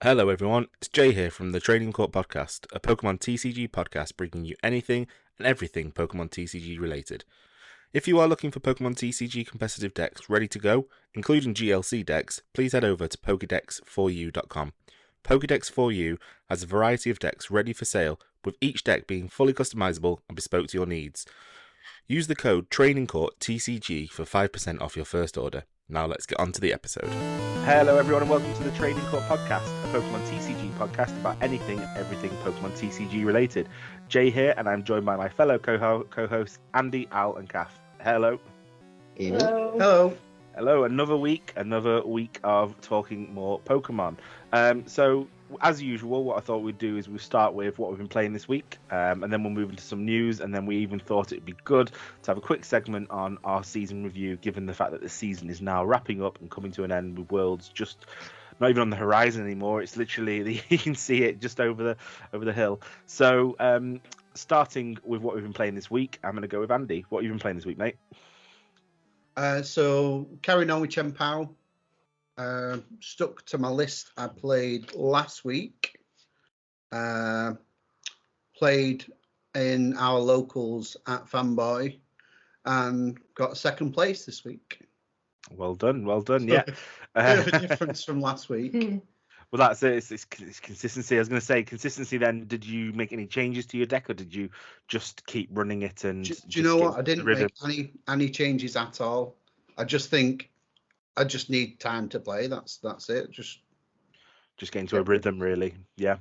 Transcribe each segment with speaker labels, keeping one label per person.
Speaker 1: Hello everyone, it's Jay here from the Trading Court Podcast, a Pokemon TCG podcast bringing you anything and everything Pokemon TCG related. If you are looking for Pokemon TCG competitive decks ready to go, including GLC decks, please head over to PokéDex4U.com. Pokédex4U has a variety of decks ready for sale, with each deck being fully customizable and bespoke to your needs. Use the code TradingCourtTCG for 5% off your first order. Now let's get on to the episode. Hello everyone and welcome to the Trading Court Podcast, a Pokemon TCG podcast about anything and everything Pokemon TCG related. Jay here, and I'm joined by my fellow co-hosts Andy, Al and Kath. Hello.
Speaker 2: Hello.
Speaker 1: Hello, another week of talking more Pokemon. So as usual, what I thought we'd do is we'll start with what we've been playing this week, and then we'll move into some news, and then we even thought it'd be good to have a quick segment on our season review, given the fact that the season is now wrapping up and coming to an end, with Worlds just not even on the horizon anymore. It's literally you can see it just over the hill. So starting with what we've been playing this week, I'm going to go with Andy. What have you been playing this week, mate?
Speaker 2: So carrying on with Chien-Pao, stuck to my list. I played last week. Played in our locals at Fanboy and got second place this week.
Speaker 1: Well done.
Speaker 2: So,
Speaker 1: Yeah.
Speaker 2: Bit of a difference from last week.
Speaker 1: Well, that's it. It's consistency. I was going to say consistency. Then, did you make any changes to your deck, or did you just keep running it? And
Speaker 2: do you know what? I didn't make any changes at all. I just think I just need time to play. That's it. Just
Speaker 1: get into a rhythm, really. Yeah.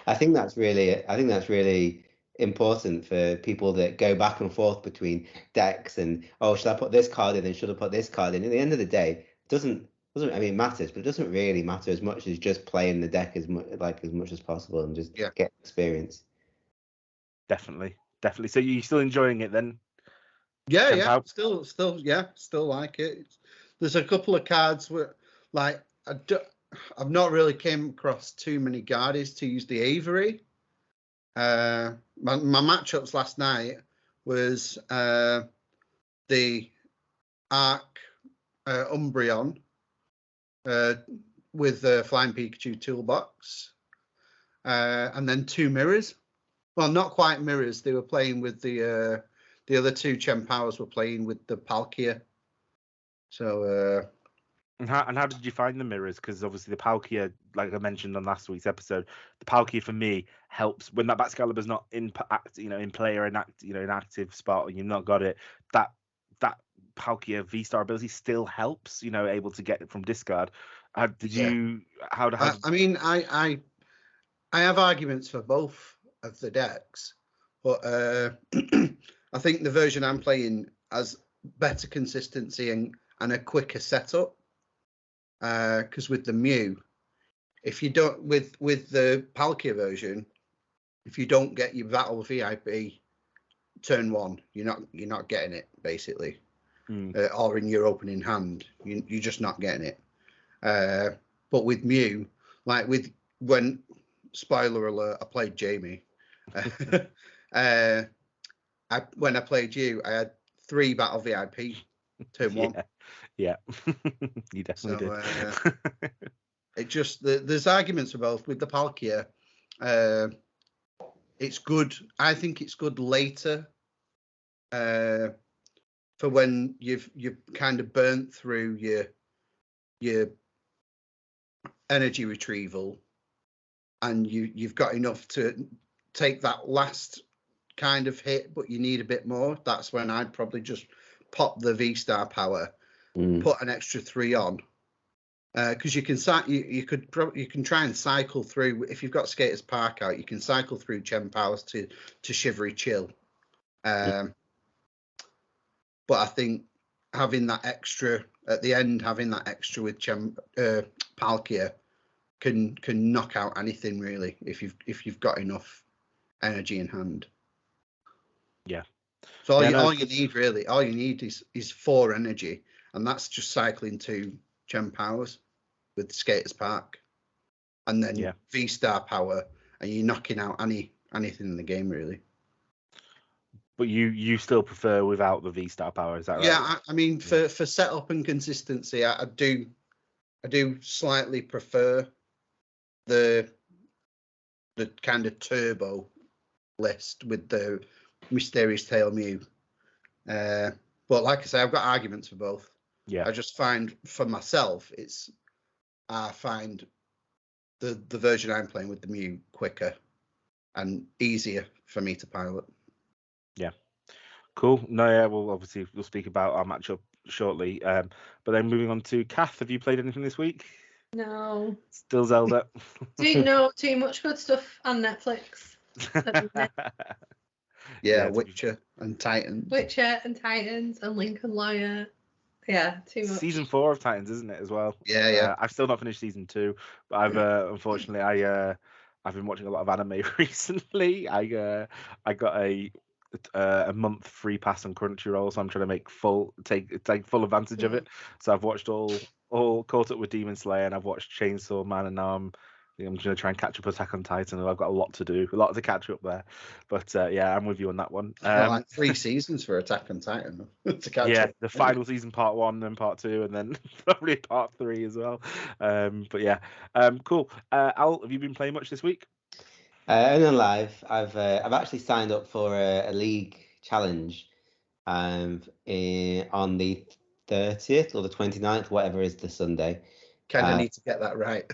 Speaker 3: I think that's really important for people that go back and forth between decks and should I put this card in and should I put this card in? At the end of the day, it doesn't. It matters, but it doesn't really matter as much as just playing the deck as much as possible and just get experience.
Speaker 1: Definitely. So you're still enjoying it then?
Speaker 2: Yeah. Still like it. There's a couple of cards where, like, I've not really came across too many Guardians to use the Avery. My matchups last night was the Arc Umbreon with the Flying Pikachu toolbox, and then two mirrors. Well, not quite mirrors. They were playing with the other two Chien-Paos were playing with the Palkia. So.
Speaker 1: And how did you find the mirrors? Because obviously the Palkia, like I mentioned on last week's episode, the Palkia for me helps when that Batcalabur's not in play or in active spot, and you've not got it. That Palkia V-Star ability still helps. Able to get it from discard. I
Speaker 2: mean, I have arguments for both of the decks, but I think the version I'm playing has better consistency and a quicker setup. Because with the Mew, if you don't with the Palkia version, if you don't get your Battle VIP turn one, you're not getting it basically, or in your opening hand, you're just not getting it. But with Mew, like when spoiler alert, I played Jamie. When I played you, I had 3 Battle VIP turn one.
Speaker 1: Yeah, you definitely did.
Speaker 2: It just there's arguments for both. With the Palkia, it's good. I think it's good later, for when you've kind of burnt through your energy retrieval, and you've got enough to take that last kind of hit, but you need a bit more. That's when I'd probably just pop the V-Star power. Put an extra 3 on, because you can try and cycle through. If you've got Skaters Park out, you can cycle through Chien-Paos to Shivery Chill. But I think having that extra at the end, with Palkia can knock out anything really if you've got enough energy in hand.
Speaker 1: Yeah.
Speaker 2: So all you need is 4 energy. And that's just cycling 2 Chien-Paos with Skaters Park, and then V-Star power, and you're knocking out anything in the game really.
Speaker 1: But you still prefer without the V-Star power, is that right?
Speaker 2: Yeah, I mean for setup and consistency, I do I do slightly prefer the kind of turbo list with the Mysterious Tail Mew. But like I say, I've got arguments for both.
Speaker 1: Yeah.
Speaker 2: I just find for myself, I find the version I'm playing with the Mew quicker and easier for me to pilot.
Speaker 1: Yeah. Cool. No, yeah, we'll speak about our matchup shortly. But then moving on to Kath, have you played anything this week?
Speaker 4: No.
Speaker 1: Still Zelda.
Speaker 4: Do know too much good stuff on Netflix.
Speaker 2: Yeah, Witcher and Titans.
Speaker 4: Witcher and Titans and Lincoln Lawyer. Yeah, too much.
Speaker 1: Season 4 of Titans, isn't it, as well?
Speaker 2: Yeah.
Speaker 1: I've still not finished season 2, but I've unfortunately I've been watching a lot of anime recently. I got a month free pass on Crunchyroll, so I'm trying to take full advantage of it. So I've watched all caught up with Demon Slayer, and I've watched Chainsaw Man, and now I'm going to try and catch up Attack on Titan. And I've got a lot to do, a lot to catch up there. But yeah, I'm with you on that one.
Speaker 2: Like 3 seasons for Attack on Titan to catch up.
Speaker 1: The final season, part 1 and part 2, and then probably part 3 as well. But yeah, cool. Al, have you been playing much this week?
Speaker 3: Only live. I've actually signed up for a league challenge on the 30th or the 29th, whatever is the Sunday.
Speaker 2: Kind of need to get that right.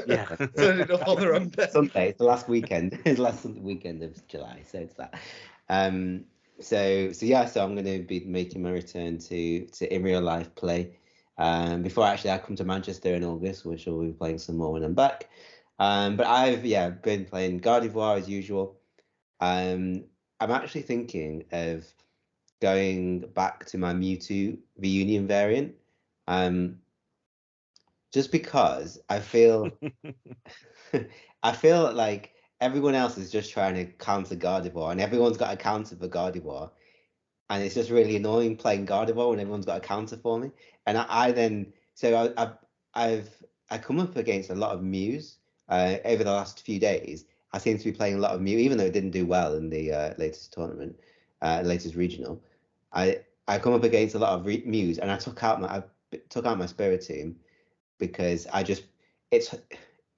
Speaker 1: Yeah.
Speaker 2: Turn it up on the wrong day.
Speaker 3: Sunday. It's the last weekend. It's the last weekend of July, so it's that. So I'm going to be making my return to in real life play. Before actually I come to Manchester in August, which I'll be playing some more when I'm back. But I've been playing Gardevoir as usual. I'm actually thinking of going back to my Mewtwo reunion variant. Just because I feel like everyone else is just trying to counter Gardevoir, and everyone's got a counter for Gardevoir, and it's just really annoying playing Gardevoir when everyone's got a counter for me. And I've come up against a lot of Mews over the last few days. I seem to be playing a lot of Mew, even though it didn't do well in the latest tournament, latest regional. I come up against a lot of Mews, and I took out my Spiritomb because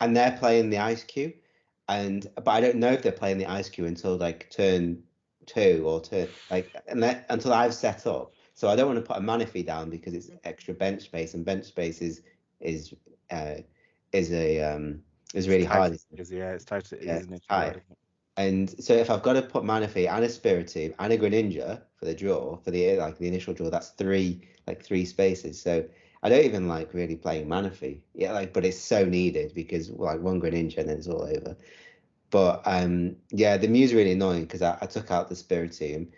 Speaker 3: and they're playing the Ice Cube, but I don't know if they're playing the Ice Cube until like turn 2 or until I've set up. So I don't want to put a Manaphy down because it's extra bench space, and bench space is really hard.
Speaker 1: It's tight. Isn't it?
Speaker 3: Tight. And so if I've got to put Manaphy and a Spiritomb and a Greninja for the draw, for the initial draw, that's three spaces. So I don't even like really playing Manaphy. But it's so needed because one Greninja and then it's all over. But the Mew's really annoying because I took out the Spiritomb,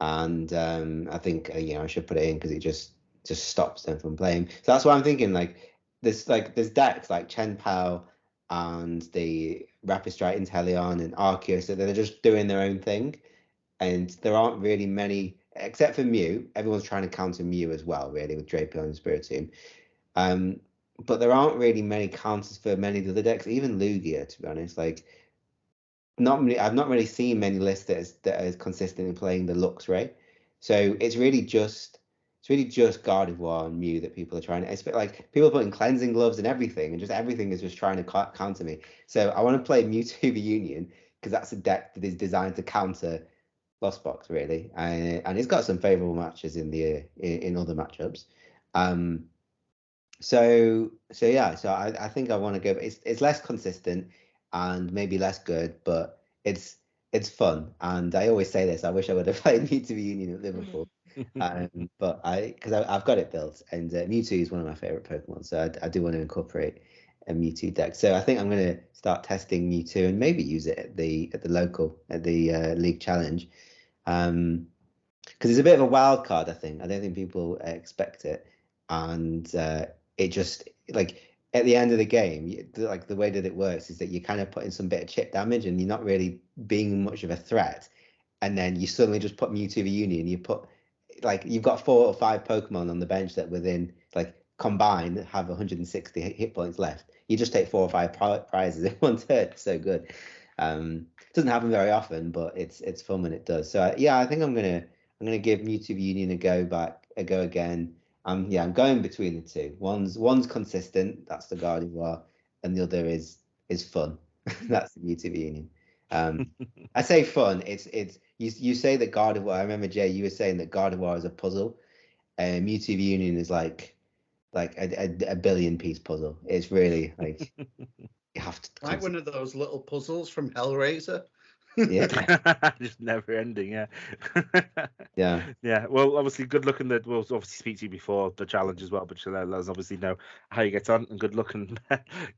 Speaker 3: and I think I should put it in because it just stops them from playing. So that's why I'm thinking there's decks like Chen Pao and the Rapid Strike Inteleon and Arceus, so they're just doing their own thing, and there aren't really many except for Mew. Everyone's trying to counter Mew as well, really, with Drapion and Spiritomb. But there aren't really many counters for many of the other decks, even Lugia, to be honest. I've not really seen many lists that are consistently playing the Luxray. So it's really just Gardevoir and Mew that people are trying to. It's like people are putting cleansing gloves and everything, and just everything is just trying to counter me. So I want to play Mewtwo Reunion because that's a deck that is designed to counter Lost Box, really, and it's got some favorable matches in other matchups. So I think I want to go. It's less consistent and maybe less good, but it's fun. And I always say this. I wish I would have played Mewtwo Reunion at Liverpool, but I've got it built, and Mewtwo is one of my favorite Pokemon, so I do want to incorporate a Mewtwo deck. So I think I'm going to start testing Mewtwo and maybe use it at the league challenge, because it's a bit of a wild card. I don't think people expect it, and it just at the end of the game, the way that it works is that you're kind of putting some bit of chip damage, and you're not really being much of a threat, and then you suddenly just put Mewtwo Reunion. You put you've got 4 or 5 Pokemon on the bench that within combined have 160 hit points left. You just take 4 or 5 prizes in one turn. It's so good. It doesn't happen very often, but it's fun when it does. So I think I'm gonna give Mewtwo Reunion a go again, I'm going between the two. One's consistent, that's the Gardevoir, and the other is fun. That's the Mewtwo Union. I say fun. It's you say that Gardevoir. I remember Jay, you were saying that Gardevoir is a puzzle, and Mewtwo Union is like a billion piece puzzle. It's really like you have to
Speaker 2: Like one of those little puzzles from Hellraiser.
Speaker 3: yeah.
Speaker 1: Just never ending, yeah.
Speaker 3: Yeah.
Speaker 1: Yeah. Well, obviously, good luck, and we'll obviously speak to you before the challenge as well, but you'll let us obviously know how you get on, and good luck, and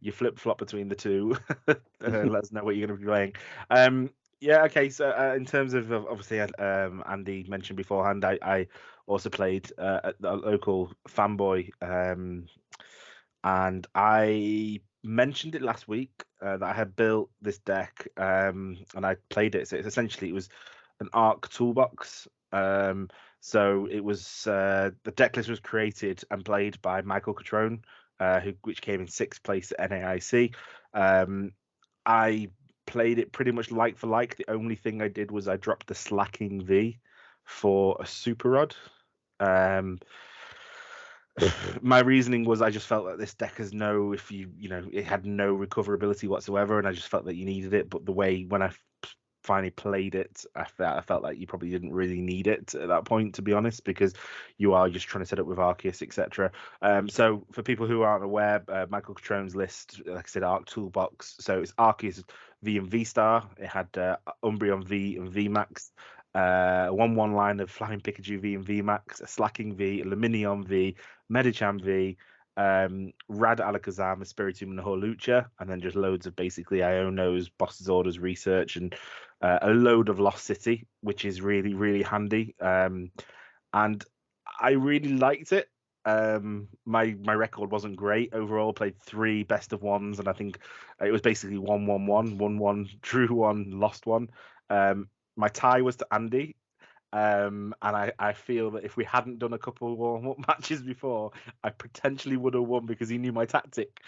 Speaker 1: you flip flop between the two. Let us know what you're going to be playing. Yeah. Okay. So in terms of obviously, Andy mentioned beforehand, I also played at the local fanboy, and I mentioned it last week that I had built this deck, and I played it. So it's essentially it was an Arc toolbox. So it was the deck list was created and played by Michael Catrone, which came in 6th place at NAIC. I played it pretty much like for like. The only thing I did was I dropped the Slacking V for a Super Rod. My reasoning was I just felt that this deck has it had no recoverability whatsoever, and I just felt that you needed it. But the way when I finally played it, I felt like you probably didn't really need it at that point, to be honest, because you are just trying to set up with Arceus, etc. So for people who aren't aware, Michael Catrone's list, like I said, Arc Toolbox. So it's Arceus V and V Star. It had Umbreon V and V Max. 1/1 line of Flying Pikachu V and V Max, a Slacking V, a Luminion V, Medicham V, Rad Alakazam, a Spiritomb, and a Hawlucha, and then just loads of basically Iono's, Boss's Orders research, and a load of Lost City, which is really, really handy. And I really liked it. My record wasn't great overall. Played 3 best of ones, and I think it was basically 1-1-1, 1-1, drew 1, lost 1. My tie was to Andy, and I feel that if we hadn't done a couple of warm-up matches before, I potentially would have won because he knew my tactic.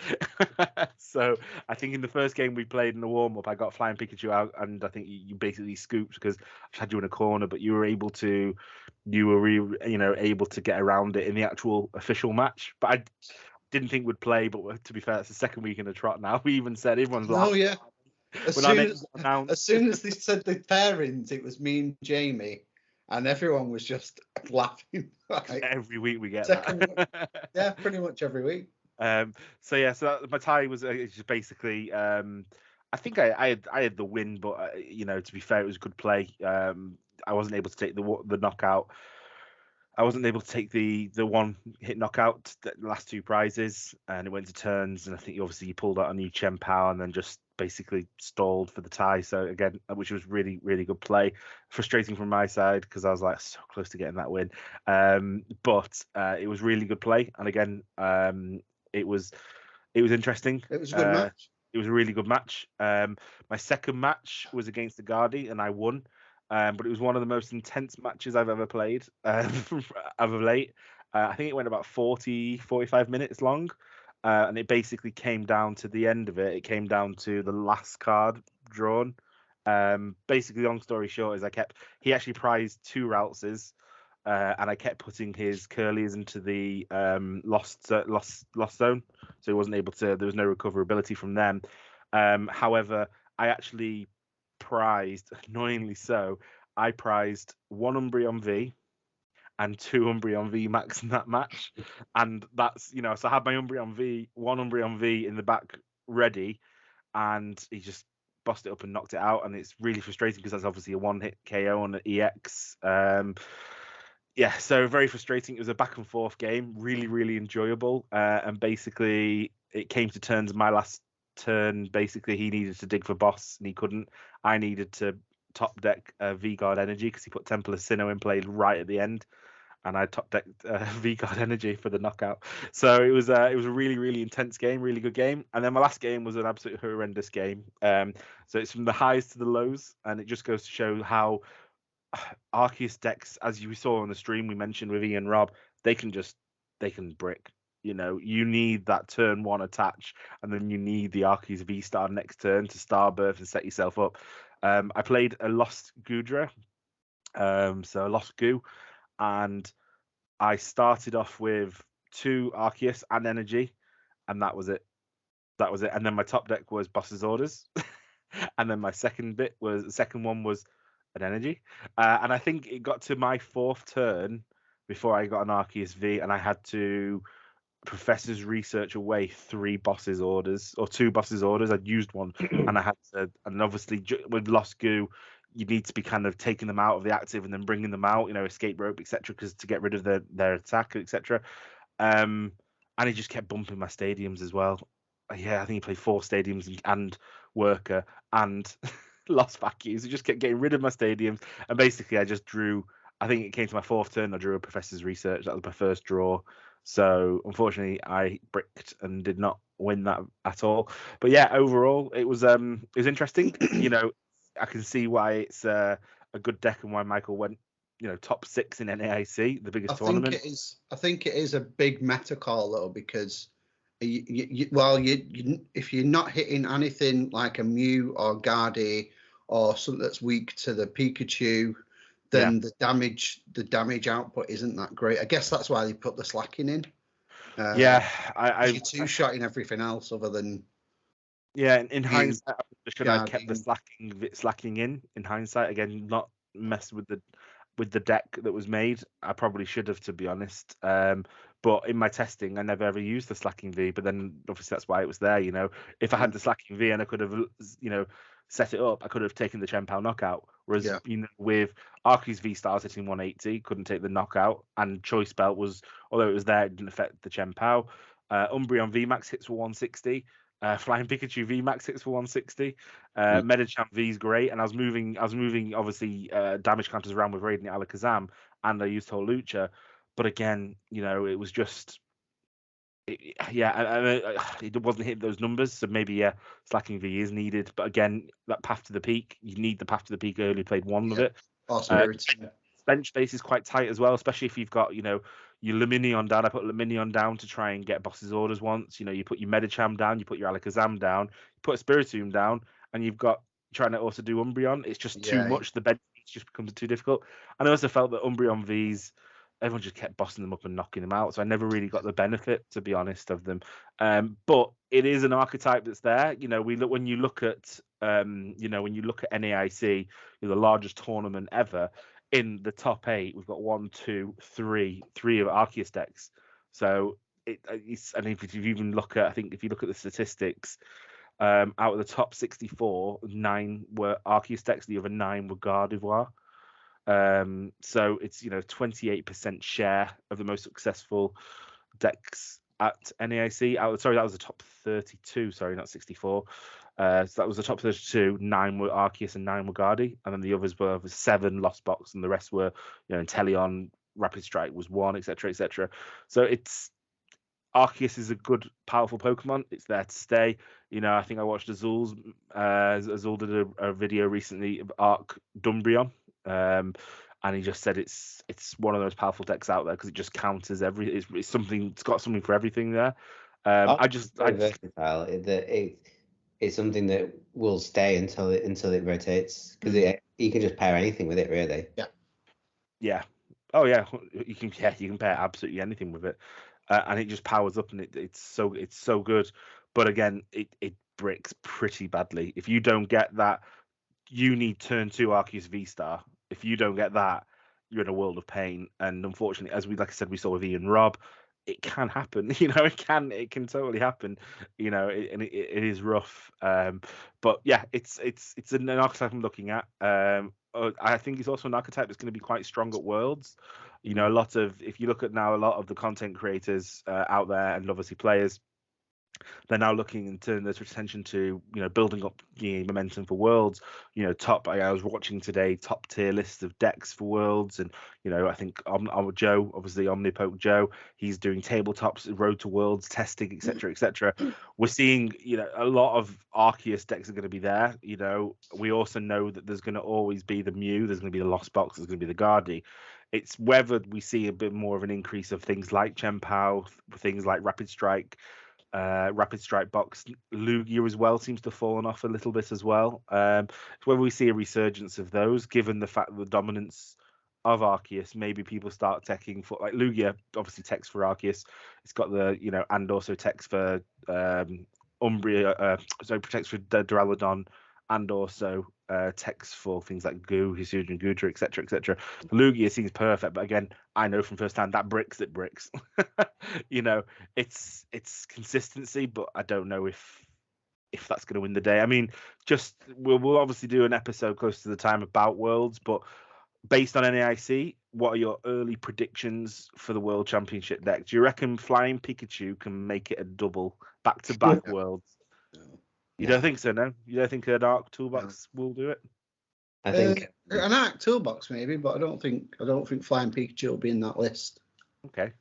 Speaker 1: So I think in the first game we played in the warm-up, I got Flying Pikachu out, and I think you basically scooped because I had you in a corner, but you were able to get around it in the actual official match. But I didn't think we'd play, but to be fair, it's the second week in a trot now. We even said everyone's laughing.
Speaker 2: Oh yeah. As soon as they said the pairings, it was me and Jamie, and everyone was just laughing. Like,
Speaker 1: every week we get that.
Speaker 2: Yeah, pretty much every week.
Speaker 1: So my tie was just basically. I think I had the win, but to be fair, it was a good play. I wasn't able to take the knockout. I wasn't able to take the one hit knockout, the last 2 prizes, and it went to turns. And I think obviously you pulled out a new Chen Pao and then just basically stalled for the tie. So again, which was really, really good play. Frustrating from my side because I was like so close to getting that win. But it was really good play. And again, it was interesting.
Speaker 2: It was a good match.
Speaker 1: It was a really good match. My second match was against the Guardi, and I won. But it was one of the most intense matches I've ever played of late. I think it went about 45 minutes long. And it basically came down to the end of it. It came down to the last card drawn. Basically, long story short, is he actually prized 2 Routses, and I kept putting his Curlies into the lost zone, so he wasn't able to. There was no recoverability from them. However, I actually prized, annoyingly so, I prized 1 Umbreon V and 2 Umbreon V Max in that match, and that's so I had my Umbreon V, 1 Umbreon V in the back ready, and he just bossed it up and knocked it out, and it's really frustrating because that's obviously a 1-hit KO on an EX. Yeah, so very frustrating. It was a back and forth game, really, really enjoyable, and basically it came to turns. My last turn, basically he needed to dig for boss and he couldn't. I needed to top deck V-Guard Energy because he put Temple of Sinnoh in play right at the end, and I top decked V-Guard Energy for the knockout. So it was a really, really intense game, really good game. And then my last game was an absolute horrendous game. So it's from the highs to the lows, and it just goes to show how Arceus decks, as you saw on the stream we mentioned with Ian Rob, they can brick. You need that turn 1 attach, and then you need the Arceus V-Star next turn to Starbirth and set yourself up. I played a Lost Gudra, so a Lost Goo, and I started off with 2 Arceus and Energy, and that was it. And then my top deck was Boss's Orders, and then my second one was an Energy, and I think it got to my 4th turn before I got an Arceus V, and I had to Professor's Research away 3 Boss's Orders or 2 Boss's Orders. I'd used one, and I had to, and obviously with Lost Goo, you need to be kind of taking them out of the active and then bringing them out, escape rope, etc., because to get rid of their attack, etc. And he just kept bumping my stadiums as well. Yeah, I think he played 4 stadiums and Worker and lost vacuums. He just kept getting rid of my stadiums, and basically I just drew. I think it came to my 4th turn. I drew a Professor's Research. That was my first draw. So unfortunately, I bricked and did not win that at all. But yeah, overall, it was interesting. I can see why it's a good deck and why Michael went top 6 in NAIC, the biggest tournament.
Speaker 2: I think it is a big meta call though, because if you're not hitting anything like a Mew or Guardy or something that's weak to the Pikachu, then the damage output isn't that great. I guess that's why they put the slacking in.
Speaker 1: You're
Speaker 2: 2-shotting everything else other than.
Speaker 1: Yeah, in hindsight, I should have kept the slacking in hindsight. Again, not mess with the deck that was made. I probably should have, to be honest. But in my testing, I never ever used the slacking V. But then obviously that's why it was there. If I had the slacking V and I could have set it up, I could have taken the Chen-Pao knockout. Whereas with Arceus V Stars hitting 180, couldn't take the knockout, and Choice Belt although it was there, it didn't affect the Chen-Pao. Umbreon V Max hits for 160. Flying Pikachu V Max hits for 160. Medicham V is great, and I was moving obviously damage counters around with Radiant Alakazam, and I used Holucha, but again, it was just, it wasn't hitting those numbers. So maybe slacking V is needed, but again, that path to the peak, you need the path to the peak. I only played one of it.
Speaker 2: Awesome.
Speaker 1: Bench space is quite tight as well, especially if you've got your Luminion down. I put Luminion down to try and get Boss's Orders once. You put your Medicham down, you put your Alakazam down, you put a Spiritomb down, and you've got trying to also do Umbreon. It's just too much. The bench just becomes too difficult. And I also felt that Umbreon Vs, everyone just kept bossing them up and knocking them out. So I never really got the benefit, to be honest, of them. But it is an archetype that's there. When you look at NAIC, the largest tournament ever. In the top 8, we've got 1, 2, 3 of Arceus decks. So and if you even look at, I think if you look at the statistics, out of the top 64, 9 were Arceus decks. The other 9 were Gardevoir. So it's 28% share of the most successful decks at NAIC. Sorry, that was the top 32. Sorry, not 64. So that was the top 32. 9 were Arceus and 9 were Guardi, and then the others were 7 Lost Box, and the rest were Inteleon, Rapid Strike was 1, etc., etc. So Arceus is a good, powerful Pokemon. It's there to stay. I think I watched Azul did a video recently of Arc Dumbreon, and he just said it's one of those powerful decks out there because it just counters it's something. It's got something for everything there.
Speaker 3: Versatile. It's something that will stay until it rotates, because you can just pair anything with it, really.
Speaker 1: Yeah. Oh yeah, you can pair absolutely anything with it, and it just powers up, and it's so good. But again, it bricks pretty badly. If you don't get that, you need turn 2 Arceus V Star. If you don't get that, you're in a world of pain. And unfortunately, like I said, we saw with Ian Robb, it can happen. It can totally happen. And it is rough. But yeah, it's an archetype I'm looking at. I think it's also an archetype that's going to be quite strong at Worlds. If you look at now, a lot of the content creators out there, and obviously players, they're now looking and turning their attention to building up momentum for Worlds. I was watching today top tier lists of decks for Worlds, and I think Joe, obviously Omnipoke Joe, he's doing tabletops, Road to Worlds testing, etc., etc. We're seeing a lot of Arceus decks are going to be there. We also know that there's going to always be the Mew, there's going to be the Lost Box, there's going to be the Guardi. It's whether we see a bit more of an increase of things like Chen-Pao, things like Rapid Strike box. Lugia as well seems to have fallen off a little bit as well. It's whether we see a resurgence of those, given the fact that the dominance of Arceus, maybe people start teching for, like, Lugia obviously techs for Arceus. It's got the, and also techs for Umbria, so protects for Duraludon, and also techs for things like Goo, Hisuian Gudra, etc., etc. Lugia seems perfect, but again, I know from first hand that bricks. It's consistency, but I don't know if that's going to win the day. I mean, just we'll obviously do an episode close to the time about Worlds, but based on NAIC, what are your early predictions for the World Championship deck? Do you reckon Flying Pikachu can make it a double back-to-back Worlds?
Speaker 2: No.
Speaker 1: You don't think so, no? You don't think an Arc Toolbox will do it?
Speaker 3: I think
Speaker 2: an Arc Toolbox maybe, but I don't think Flying Pikachu will be in that list.
Speaker 1: Okay.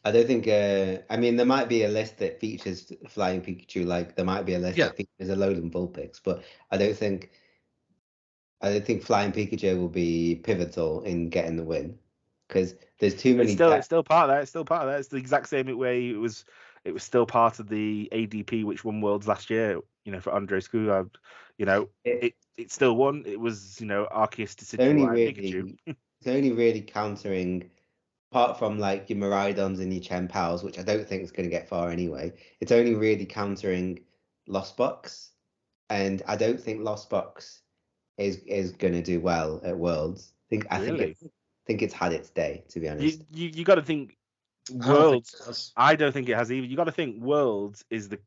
Speaker 3: I don't think. I mean, there might be a list that features Flying Pikachu. Like there might be a list that features Alolan Vulpix, but I don't think Flying Pikachu will be pivotal in getting the win because there's too many.
Speaker 1: It's still part of that. It's still part of that. It's the exact same way it was still part of the ADP which won Worlds last year. For Andre Skugard, it still won. It was Arceus to Pikachu.
Speaker 3: It's only really countering, apart from like your Miraidons and your Chempals, which I don't think is going to get far anyway. It's only really countering Lost Box, and I don't think Lost Box is going to do well at Worlds. I think it's had its day, to be honest.
Speaker 1: You got to think Worlds. I don't think it has either. You got to think Worlds is the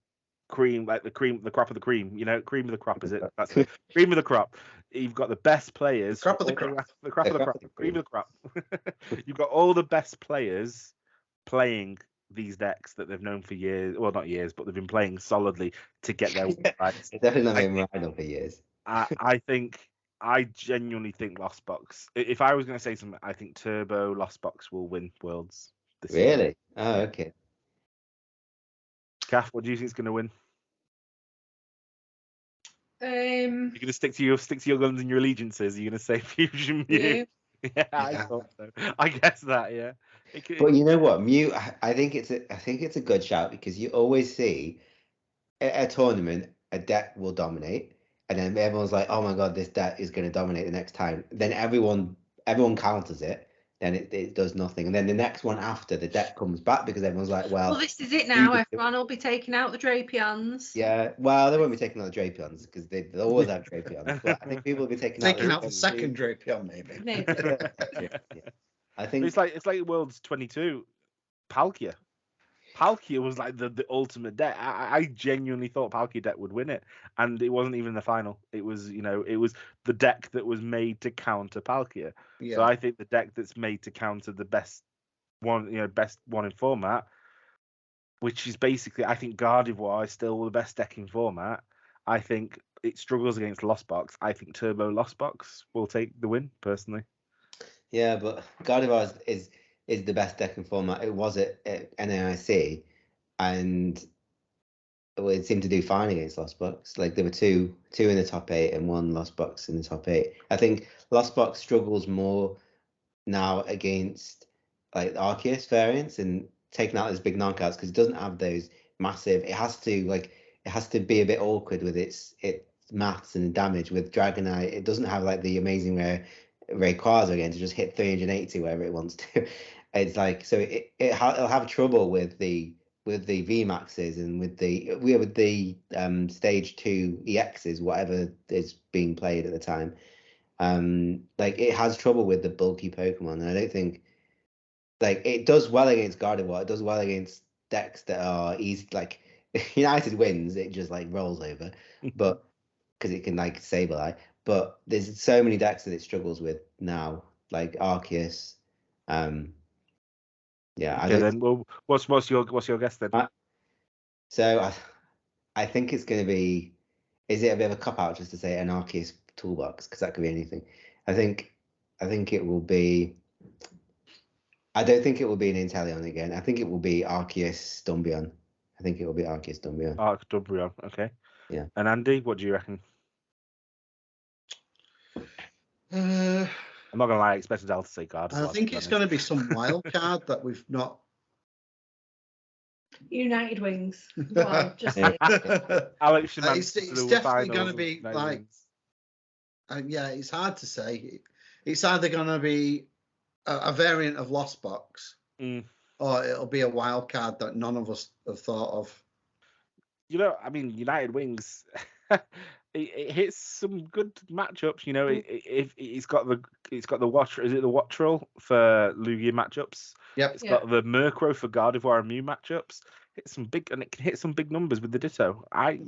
Speaker 1: cream, like the crop of the cream. Cream of the crop, is it? That's it. Cream of the crop. You've got the best players.
Speaker 2: Crop of the crop.
Speaker 1: The crop of the crop. Cream of the crop. You've got all the best players playing these decks that they've known for years. Well, not years, but they've been playing solidly to get their right.
Speaker 3: It's definitely not been Miraidon for years.
Speaker 1: I genuinely think Lost Box. If I was going to say something, I think Turbo Lost Box will win Worlds this year.
Speaker 3: Really? Oh, okay.
Speaker 1: Kath, what do you think is going to win? You're going to stick to your guns and your allegiances. You're going to say Fusion Mew. Yeah, I thought so. I guess that. Yeah.
Speaker 3: But you know what, Mew? I think it's a good shout because you always see at a tournament a deck will dominate. And then everyone's like, "Oh my god, this deck is going to dominate the next time." Then everyone counters it, then it does nothing. And then the next one after, the deck comes back because everyone's like, "Well,
Speaker 4: this is it now. Everyone will be taking out the Drapions."
Speaker 3: Yeah, well, they won't be taking out the Drapions because they always have Drapions. But I think people will be taking
Speaker 2: out the second Drapion, maybe.
Speaker 3: Yeah. I think
Speaker 1: it's like Worlds 22, Palkia. Palkia was like the ultimate deck. I genuinely thought Palkia deck would win it, and it wasn't even the final. It was the deck that was made to counter Palkia. Yeah. So I think the deck that's made to counter the best one in format, which is basically, I think Gardevoir is still the best deck in format. I think it struggles against Lost Box. I think Turbo Lost Box will take the win personally.
Speaker 3: Yeah, but Gardevoir is the best deck in format. It was at NAIC, and it seemed to do fine against Lost Box. Like there were two in the top 8 and one Lost Box in the top 8. I think Lost Box struggles more now against like Arceus variants and taking out those big knockouts because it doesn't have those massive. It has to be a bit awkward with its maths and damage. With Dragonite, it doesn't have like the amazing Rayquaza again to just hit 380 wherever it wants to. It's like, so it'll have trouble with the VMAXs and with the stage 2 EXs, whatever is being played at the time. Like it has trouble with the bulky Pokemon, and I don't think like it does well against Gardevoir. It does well against decks that are easy. Like United wins, it just like rolls over, but because it can like Sableye. But there's so many decks that it struggles with now, like Arceus. Yeah.
Speaker 1: Okay, then. Well, what's your guess then?
Speaker 3: So I think it's going to be. Is it a bit of a cop out just to say an Arceus toolbox? Because that could be anything. I think it will be. I don't think it will be an Inteleon again. I think it will be Arceus Dumbreon.
Speaker 1: Dumbreon. Okay.
Speaker 3: Yeah.
Speaker 1: And Andy, what do you reckon? I'm not gonna lie, I expected Al to say Gardevoir.
Speaker 2: I think it's going to be some wild card that we've not.
Speaker 4: United Wings. Well, just
Speaker 1: Alex,
Speaker 2: it's definitely going to be like. Yeah, it's hard to say. it's either going to be a variant of Lost Box, or it'll be a wild card that none of us have thought of.
Speaker 1: I mean, United Wings, it hits some good matchups. It's got the watch. Is it the Wattrel for Lugia matchups?
Speaker 2: Yep.
Speaker 1: It's got the Murkrow for Gardevoir and Mew matchups. It can hit some big numbers with the Ditto. I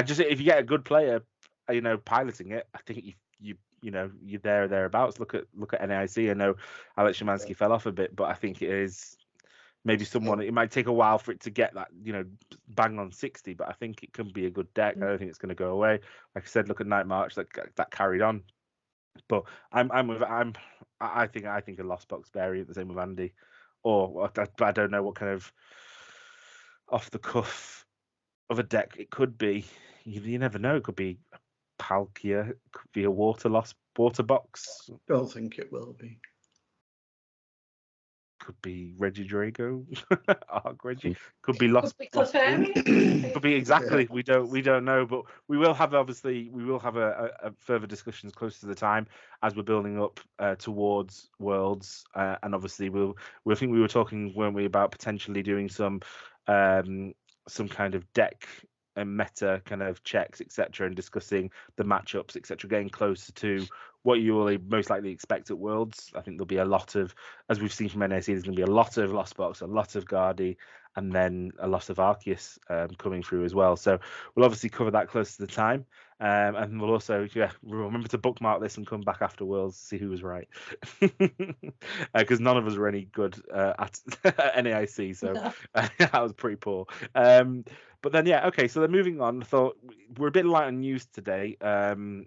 Speaker 1: just, if you get a good player, piloting it, I think you're there or thereabouts. Look at NAIC. I know Alex Szymanski fell off a bit, but I think it is. Maybe it might take a while for it to get that, bang on 60, but I think it can be a good deck. I don't think it's going to go away. Like I said, look at Night March, that carried on. But I think a Lost Box variant, the same with Andy. Or I don't know what kind of off the cuff of a deck it could be. You never know. It could be Palkia, it could be a water box.
Speaker 2: Don't think it will be.
Speaker 1: Could be Reggie Drago, Arc Reggie. Could be Lost.
Speaker 4: Could
Speaker 1: be exactly. We don't know, but we will have a further discussions close to the time as we're building up towards Worlds, and obviously I think we were talking, weren't we, about potentially doing some kind of deck and meta kind of checks, etc., and discussing the matchups, etc., getting closer to what you will most likely expect at Worlds. I think there'll be a lot of, as we've seen from NAC, there's going to be a lot of Lost Box, a lot of Guardi, and then a lot of Arceus coming through as well. So we'll obviously cover that close to the time. And we'll also remember to bookmark this and come back after Worlds to see who was right. Because none of us were any good at NAIC, so that was pretty poor. But then, okay, so then moving on, I thought we're a bit light on news today,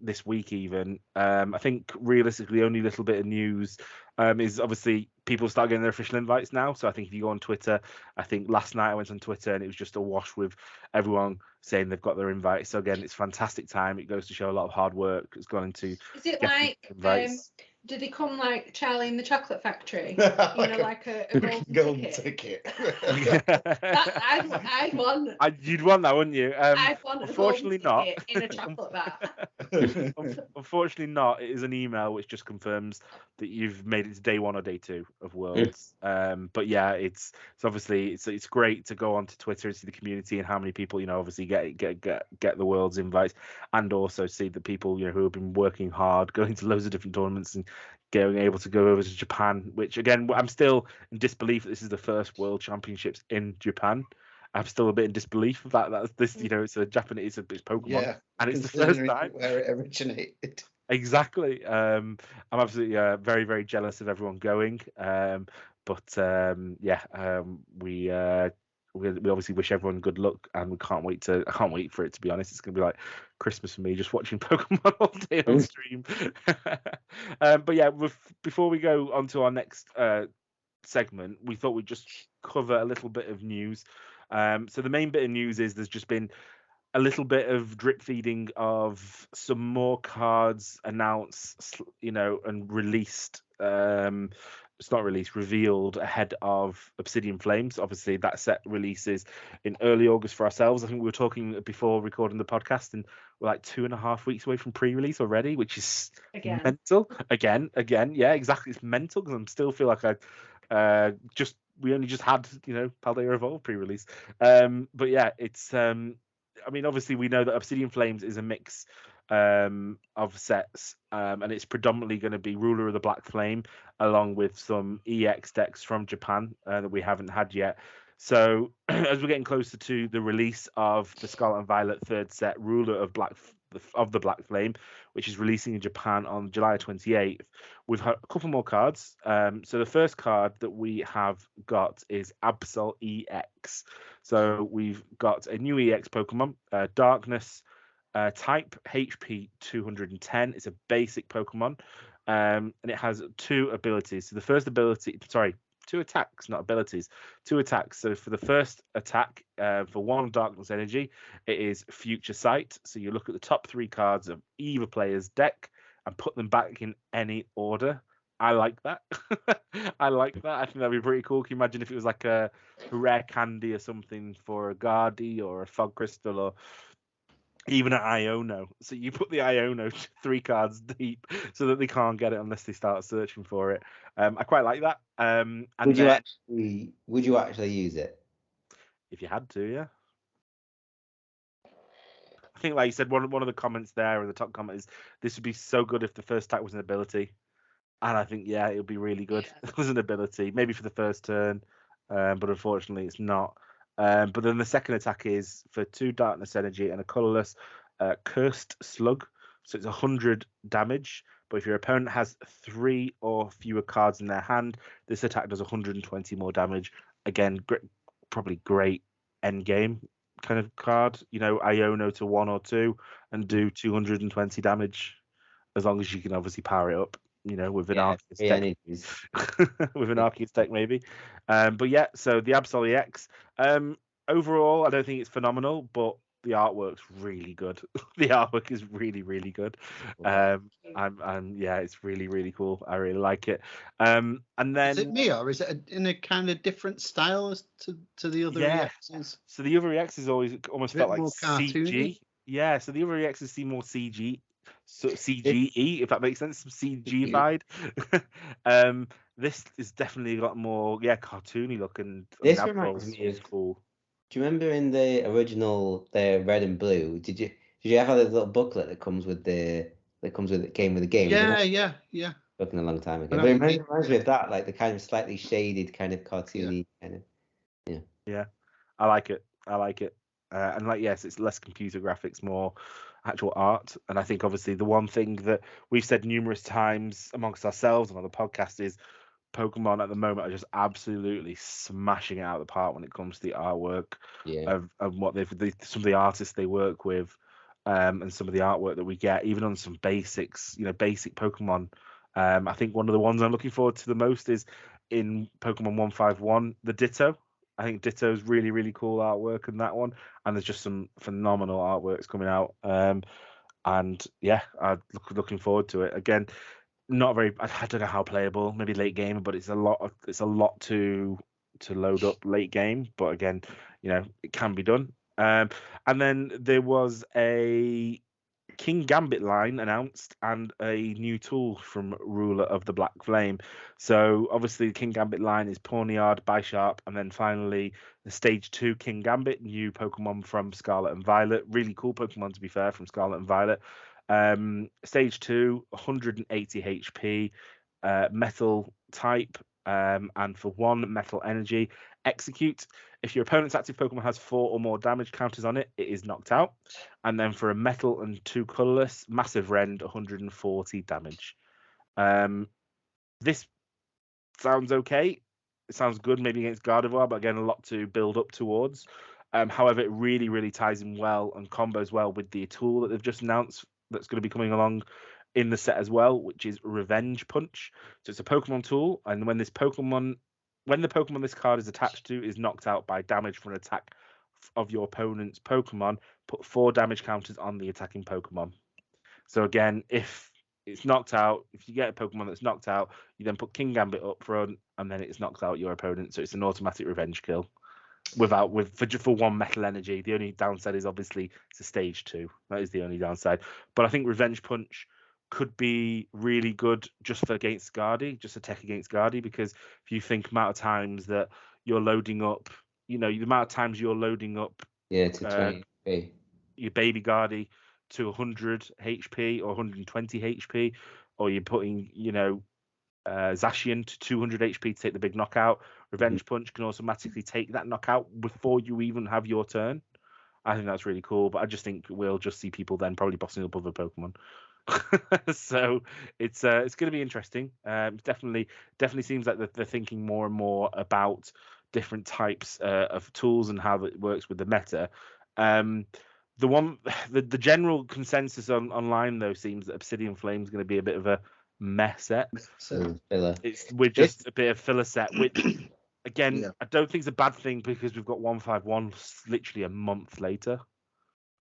Speaker 1: this week even. I think realistically, only little bit of news is obviously people start getting their official invites now. So I think if you go on Twitter, I think last night I went on Twitter and it was just awash with everyone saying they've got their invites. So again, it's fantastic time. It goes to show a lot of hard work has gone into.
Speaker 4: Is it like
Speaker 1: invites.
Speaker 4: do they come like Charlie in the Chocolate Factory? Like a golden ticket. I'd want.
Speaker 1: You'd want that, wouldn't you?
Speaker 4: I'd want
Speaker 1: unfortunately
Speaker 4: a golden ticket in a chocolate bar.
Speaker 1: Unfortunately not. It is an email which just confirms that you've made it to day 1 or day 2 of Worlds. But yeah, it's obviously it's great to go onto Twitter and see the community and how many people obviously get the Worlds invites, and also see the people who have been working hard, going to loads of different tournaments and able to go over to Japan, which again I'm still in disbelief that this is the first World Championships in Japan. I'm still a bit in disbelief of that this it's a Japanese, it's Pokemon, and it's the first time
Speaker 2: where it originated.
Speaker 1: Exactly. I'm absolutely very, very jealous of everyone going. We obviously wish everyone good luck, and I can't wait for it, to be honest. It's gonna be like Christmas for me, just watching Pokemon all day on stream. But yeah, before we go on to our next segment, we thought we'd just cover a little bit of news. So the main bit of news is there's just been a little bit of drip feeding of some more cards announced, and released. It's not released, revealed ahead of Obsidian Flames. Obviously, that set releases in early August for ourselves. I think we were talking before recording the podcast, and we're like 2.5 weeks away from pre-release already, which is mental. Again, yeah, exactly. It's mental because I still feel like we only just had Paldea Evolve pre-release. But yeah, it's I mean, obviously we know that Obsidian Flames is a mix of sets, and it's predominantly going to be Ruler of the Black Flame along with some EX decks from Japan that we haven't had yet. So as we're getting closer to the release of the Scarlet and Violet third set, Ruler of the Black Flame, which is releasing in Japan on July 28th, we've had a couple more cards. So the first card that we have got is Absol EX. So we've got a new EX Pokemon, Darkness type, HP 210. It's a basic Pokemon, and it has 2 abilities. So the first ability, 2 attacks, not abilities, 2 attacks. So for the first attack, for 1 Darkness Energy, it is Future Sight. So you look at the top 3 cards of either player's deck and put them back in any order. I like that. I think that'd be pretty cool. Can you imagine if it was like a rare candy or something for a Guardi or a Fog Crystal or even at Iono. So you put the Iono 3 cards deep so that they can't get it unless they start searching for it. I quite like that. And
Speaker 3: would you actually use it?
Speaker 1: If you had to, yeah. I think, like you said, one of the comments there, or the top comment, is this would be so good if the first attack was an ability. And I think, yeah, it would be really good if it was an ability, maybe for the first turn, but unfortunately it's not. But then the second attack is for 2 darkness energy and a colorless cursed slug. So it's 100 damage. But if your opponent has 3 or fewer cards in their hand, this attack does 120 more damage. Again, probably great end game kind of card. Iono to 1 or 2 and do 220 damage, as long as you can obviously power it up. With an Arceus deck. With an Arceus deck, maybe. But yeah, so the Absol EX. Overall, I don't think it's phenomenal, but the artwork's really good. The artwork is really, really good. It's really, really cool. I really like it. And then
Speaker 2: is it me, or is it in a kind of different style as to the other EXs?
Speaker 1: So the other EXs always almost felt like CG.
Speaker 2: Cartoony?
Speaker 1: Yeah, so the other EXs seem more CG. So CGE, if that makes sense, CGified. This is definitely got more, cartoony look, and
Speaker 3: this reminds me of
Speaker 1: cool.
Speaker 3: Do you remember in the original, the red and blue? Did you have a little booklet that came with the game?
Speaker 2: Yeah.
Speaker 3: Looking a long time ago, but it reminds me of that, like the kind of slightly shaded, kind of cartoony kind of.
Speaker 1: Yeah, I like it. And yes, it's less computer graphics, more actual art. And I think obviously the one thing that we've said numerous times amongst ourselves and on the podcast is Pokemon at the moment are just absolutely smashing it out of the park when it comes to the artwork of what some of the artists they work with, and some of the artwork that we get, even on some basics, basic Pokemon. I think one of the ones I'm looking forward to the most is in Pokemon 151, the Ditto. I think Ditto's really, really cool artwork in that one, and there's just some phenomenal artworks coming out. And yeah, I'm looking forward to it. Again, not very. I don't know how playable. Maybe late game, but it's a lot to load up late game. But again, it can be done. And then there was a King Gambit line announced and a new tool from Ruler of the Black Flame. So obviously the King Gambit line is Pawniard, Bisharp, and then finally the Stage 2 King Gambit, new Pokemon from Scarlet and Violet. Really cool Pokemon, to be fair, from Scarlet and Violet. Stage 2, 180 HP, metal type, and for 1 metal energy, execute. If your opponent's active Pokemon has 4 or more damage counters on it, it is knocked out. And then for a metal and 2 colorless, massive rend, 140 damage. This sounds okay. It sounds good, maybe against Gardevoir, but again, a lot to build up towards. However, it really, really ties in well and combos well with the tool that they've just announced that's going to be coming along in the set as well, which is Revenge Punch. So it's a Pokemon tool, and when the Pokemon this card is attached to is knocked out by damage from an attack of your opponent's Pokemon, put 4 damage counters on the attacking Pokemon. So again, if it's knocked out, if you get a Pokemon that's knocked out, you then put King Gambit up front, and then it's knocked out your opponent. So it's an automatic revenge kill for 1 metal energy. The only downside is obviously it's a stage 2. That is the only downside. But I think Revenge Punch could be really good just against Guardy, just a tech against Guardy, because if you think amount of times that you're loading up, the amount of times you're loading up
Speaker 3: to 20 HP.
Speaker 1: Your baby Guardy to 100 HP or 120 HP, or you're putting, Zacian to 200 HP to take the big knockout. Revenge Punch can automatically take that knockout before you even have your turn. I think that's really cool, but I just think we'll just see people then probably bossing up other Pokemon. So it's going to be interesting. Definitely seems like they're thinking more and more about different types of tools and how it works with the meta. The general consensus online though seems that Obsidian Flame is going to be a bit of a mess set. We're just a bit of filler set, which again I don't think it's a bad thing because we've got 151 literally a month later.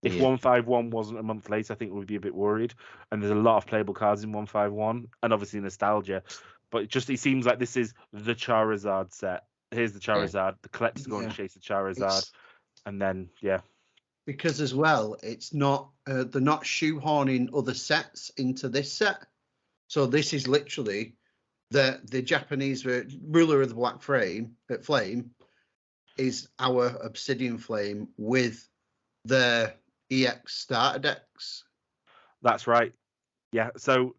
Speaker 1: If 151 wasn't a month later, I think we'd be a bit worried. And there's a lot of playable cards in 151, and obviously nostalgia. But it seems like this is the Charizard set. Here's the Charizard. The collector's going to chase the Charizard, and then
Speaker 2: because as well, it's not they're not shoehorning other sets into this set. So this is literally the Japanese ruler of the black flame is our Obsidian Flame with their EX starter decks.
Speaker 1: That's right. Yeah. So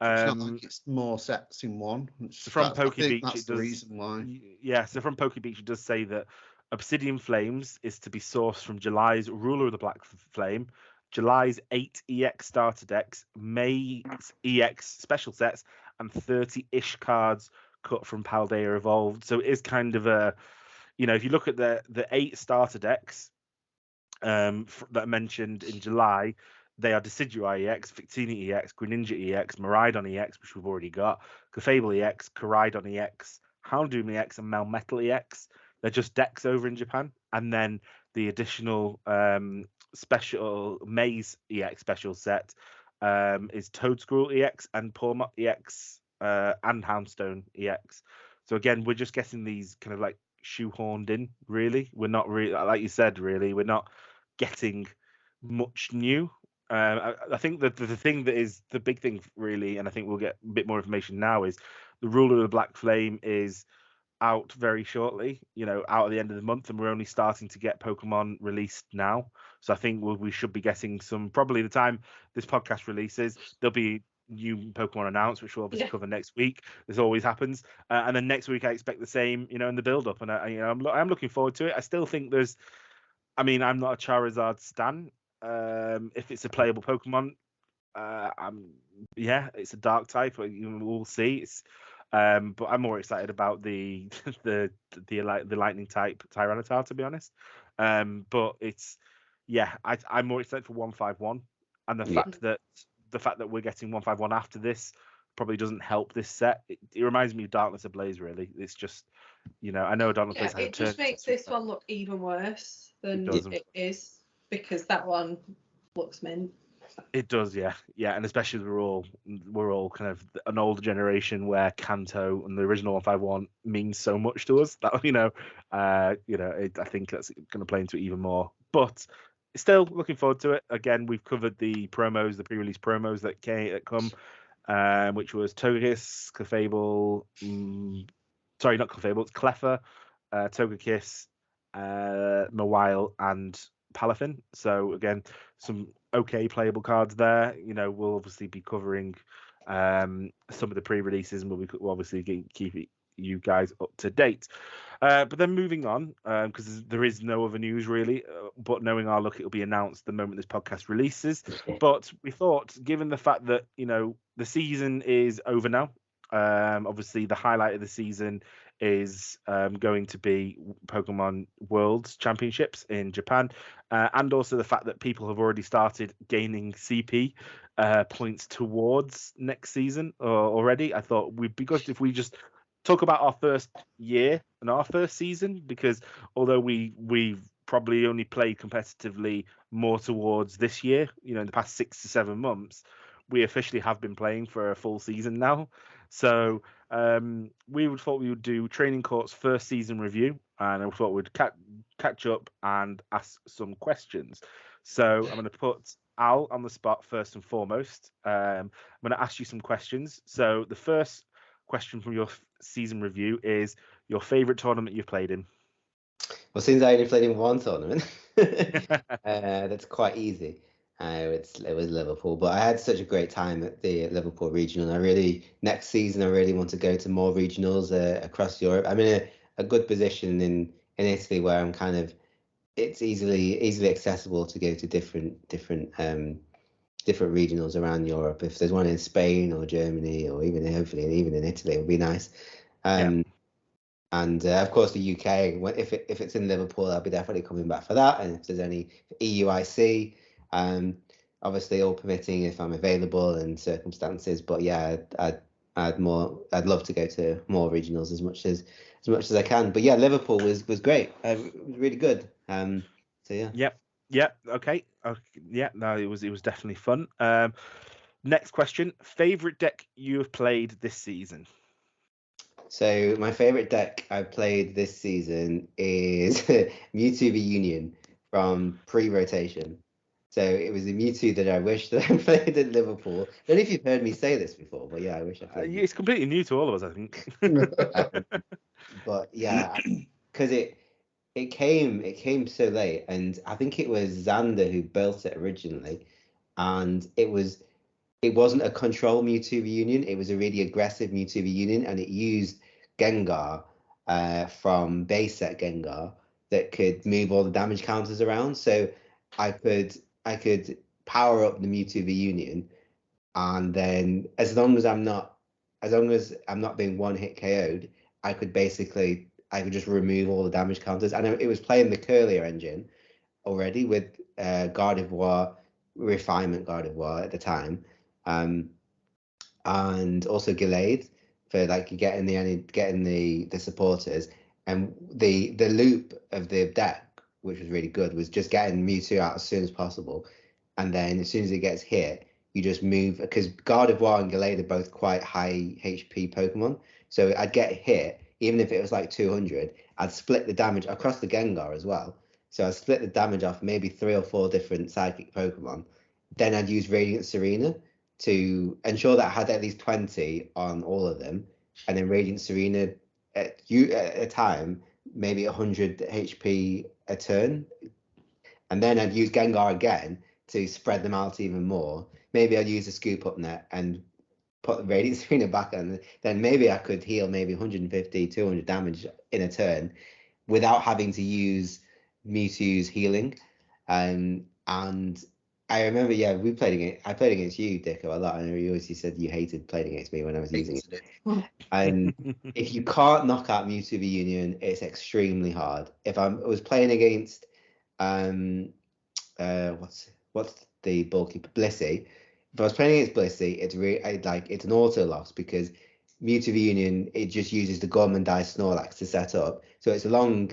Speaker 2: It's not like it's more sets in one.
Speaker 1: from Poke Beach,
Speaker 2: that's
Speaker 1: it
Speaker 2: the
Speaker 1: does.
Speaker 2: reason why.
Speaker 1: Yeah. So from Poke Beach, it does say that Obsidian Flames is to be sourced from July's Ruler of the Black Flame, July's 8 EX starter decks, May's EX special sets, and 30-ish cards cut from Paldea Evolved. So it is kind of a, if you look at the 8 starter decks that I mentioned in July, they are Decidueye EX, Victini EX, Greninja EX, Miraidon EX, which we've already got, Clefable EX, Koraidon EX, Houndoom EX, and Melmetal EX. They're just decks over in Japan. And then the additional special Maze EX special set is Toadscruel EX and Pawmot EX and Houndstone EX. So again, we're just getting these kind of like shoehorned in, really. We're not really, like you said, really, we're not getting much new. I think that the thing that is the big thing, really, and I think we'll get a bit more information now, is the Ruler of the Black Flame is out very shortly, out at the end of the month, and we're only starting to get Pokemon released now. So I think we should be getting some, probably the time this podcast releases, there'll be new Pokemon announced, which we'll obviously cover next week. This always happens. And then next week I expect the same, in the build up, and I'm looking forward to it. I still think I'm not a Charizard stan. If it's a playable Pokemon, it's a dark type. We'll see. But I'm more excited about the lightning type Tyranitar, to be honest. But I'm more excited for 151, and the fact that we're getting 151 after this probably doesn't help this set. It reminds me of Darkness Ablaze, really. It's just, I know Darkness Ablaze.
Speaker 4: It just makes this one look even worse than it is, because that one looks mint.
Speaker 1: It does, yeah, and especially we're all kind of an older generation where Kanto and the original 151 means so much to us that I think that's going to play into it even more. But still looking forward to it. Again, we've covered the pre-release promos that come, which was Togekiss, Clefable, sorry, not Clefable, it's Cleffa, Togekiss, Mawile, and Palafin. So again, some okay playable cards there. We'll obviously be covering some of the pre-releases, and we'll obviously keep you guys up to date. But then moving on, because there is no other news really, but knowing our luck, it'll be announced the moment this podcast releases. But we thought, given the fact that the season is over now, obviously the highlight of the season is going to be Pokemon World Championships in Japan, and also the fact that people have already started gaining CP points towards next season already. I thought we'd be good if we just talk about our first year and our first season, because although we've probably only played competitively more towards this year, in the past 6 to 7 months, we officially have been playing for a full season now. So we thought we would do Training Court's first season review, and I thought we'd catch up and ask some questions. So I'm going to put Al on the spot first and foremost. I'm going to ask you some questions. So the first question from your season review is your favorite tournament you've played in.
Speaker 3: Well, since I only played in one tournament, that's quite easy. It was Liverpool, but I had such a great time at the Liverpool regional. Next season I really want to go to more regionals across Europe. I'm in a good position in Italy, where I'm kind of, it's easily accessible to go to different regionals around Europe. If there's one in Spain or Germany, or hopefully even in Italy, it would be nice. And of course the UK. If it's in Liverpool, I'll be definitely coming back for that. And if there's any EUIC, obviously all permitting, if I'm available and circumstances. But yeah, I'd love to go to more regionals as much as I can. But yeah, Liverpool was great. It was really good. So yeah.
Speaker 1: Yep. Okay. Yeah. No, it was definitely fun. Next question: favorite deck you have played this season?
Speaker 3: So my favorite deck I've played this season is Mewtwo Reunion. from pre-rotation. So it was a Mewtwo that I wish that I played at Liverpool. I don't know if you've heard me say this before, but yeah, I wish I played.
Speaker 1: It's completely new to all of us, I think.
Speaker 3: But yeah, because it came so late, and I think it was Xander who built it originally, and it wasn't a control Mewtwo reunion. It was a really aggressive Mewtwo reunion, and it used Gengar from base set Gengar that could move all the damage counters around. So I could power up the Mewtwo reunion, and then as long as I'm not being one hit KO'd, I could just remove all the damage counters. And it was playing the Curlier engine already with Gardevoir, Refinement Gardevoir at the time. And also Gallade for like getting the supporters, and the loop of the deck, which was really good, was just getting Mewtwo out as soon as possible, and then as soon as it gets hit, you just move, because Gardevoir and Gallade are both quite high HP Pokemon, so I'd get hit even if it was like 200. I'd split the damage across the Gengar as well, so I'd split the damage off maybe 3 or 4 different psychic Pokemon. Then I'd use Radiant Serena to ensure that I had at least 20 on all of them, and then Radiant Serena at a time, maybe 100 HP a turn, and then I'd use Gengar again to spread them out even more. Maybe I'd use a Scoop Up Net and put the Radiant Serena back on, then maybe I could heal maybe 150, 200 damage in a turn without having to use Mewtwo's healing. And I remember, yeah, I played against you, Dicko, a lot. I know you always said you hated playing against me when I was using it. And if you can't knock out Mewtwo Reunion, it's extremely hard. If I was playing against what's the bulky Blissey? If I was playing against Blissey, it's an auto loss, because Mewtwo Reunion, it just uses the Gormandai Snorlax to set up. So it's a long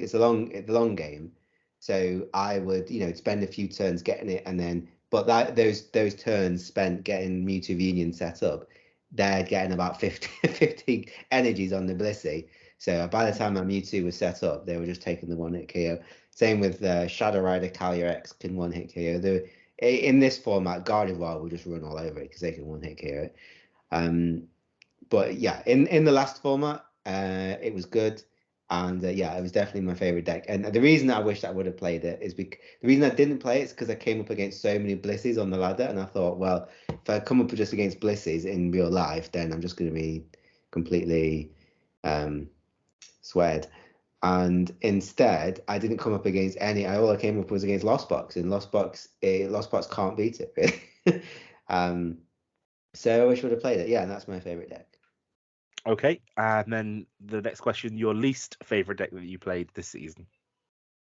Speaker 3: game. So I would, spend a few turns getting it, and then those turns spent getting Mewtwo Reunion set up, they're getting about 50 energies on the Blissey. So by the time my Mewtwo was set up, they were just taking the one hit KO. Same with Shadow Rider Calyrex can one hit KO. In this format, Gardevoir will just run all over it because they can one hit KO it. But yeah, in the last format, it was good, and yeah, it was definitely my favorite deck. And the reason I wish I would have played it is because the reason I didn't play it is because I came up against so many Blissies on the ladder, and I thought, well, if I come up just against Blissies in real life, then I'm just going to be completely swed. And instead, I didn't come up against any. All I came up was against Lost Box, and Lost Box can't beat it, really. So I wish I would have played it. Yeah, and that's my favorite deck.
Speaker 1: Okay, and then the next question: your least favorite deck that you played this season?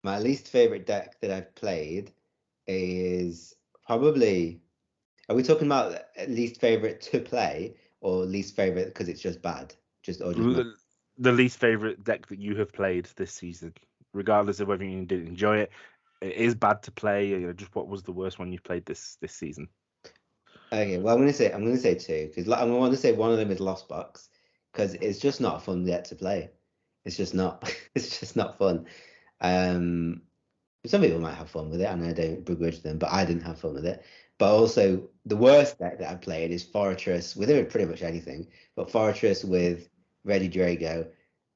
Speaker 3: My least favorite deck that I've played is probably. Are we talking about least favorite to play, or least favorite because it's just bad?
Speaker 1: The least favorite deck that you have played this season, regardless of whether you did enjoy it. It is bad to play. Just what was the worst one you've played this season?
Speaker 3: Okay, well, I'm gonna say 2, because I'm gonna want to say one of them is Lost Box, because it's just not fun yet to play. It's just not. It's just not fun. Some people might have fun with it, and I don't begrudge them, but I didn't have fun with it. But also, the worst deck that I played is Fortress with pretty much anything, but Fortress with Ready Drago,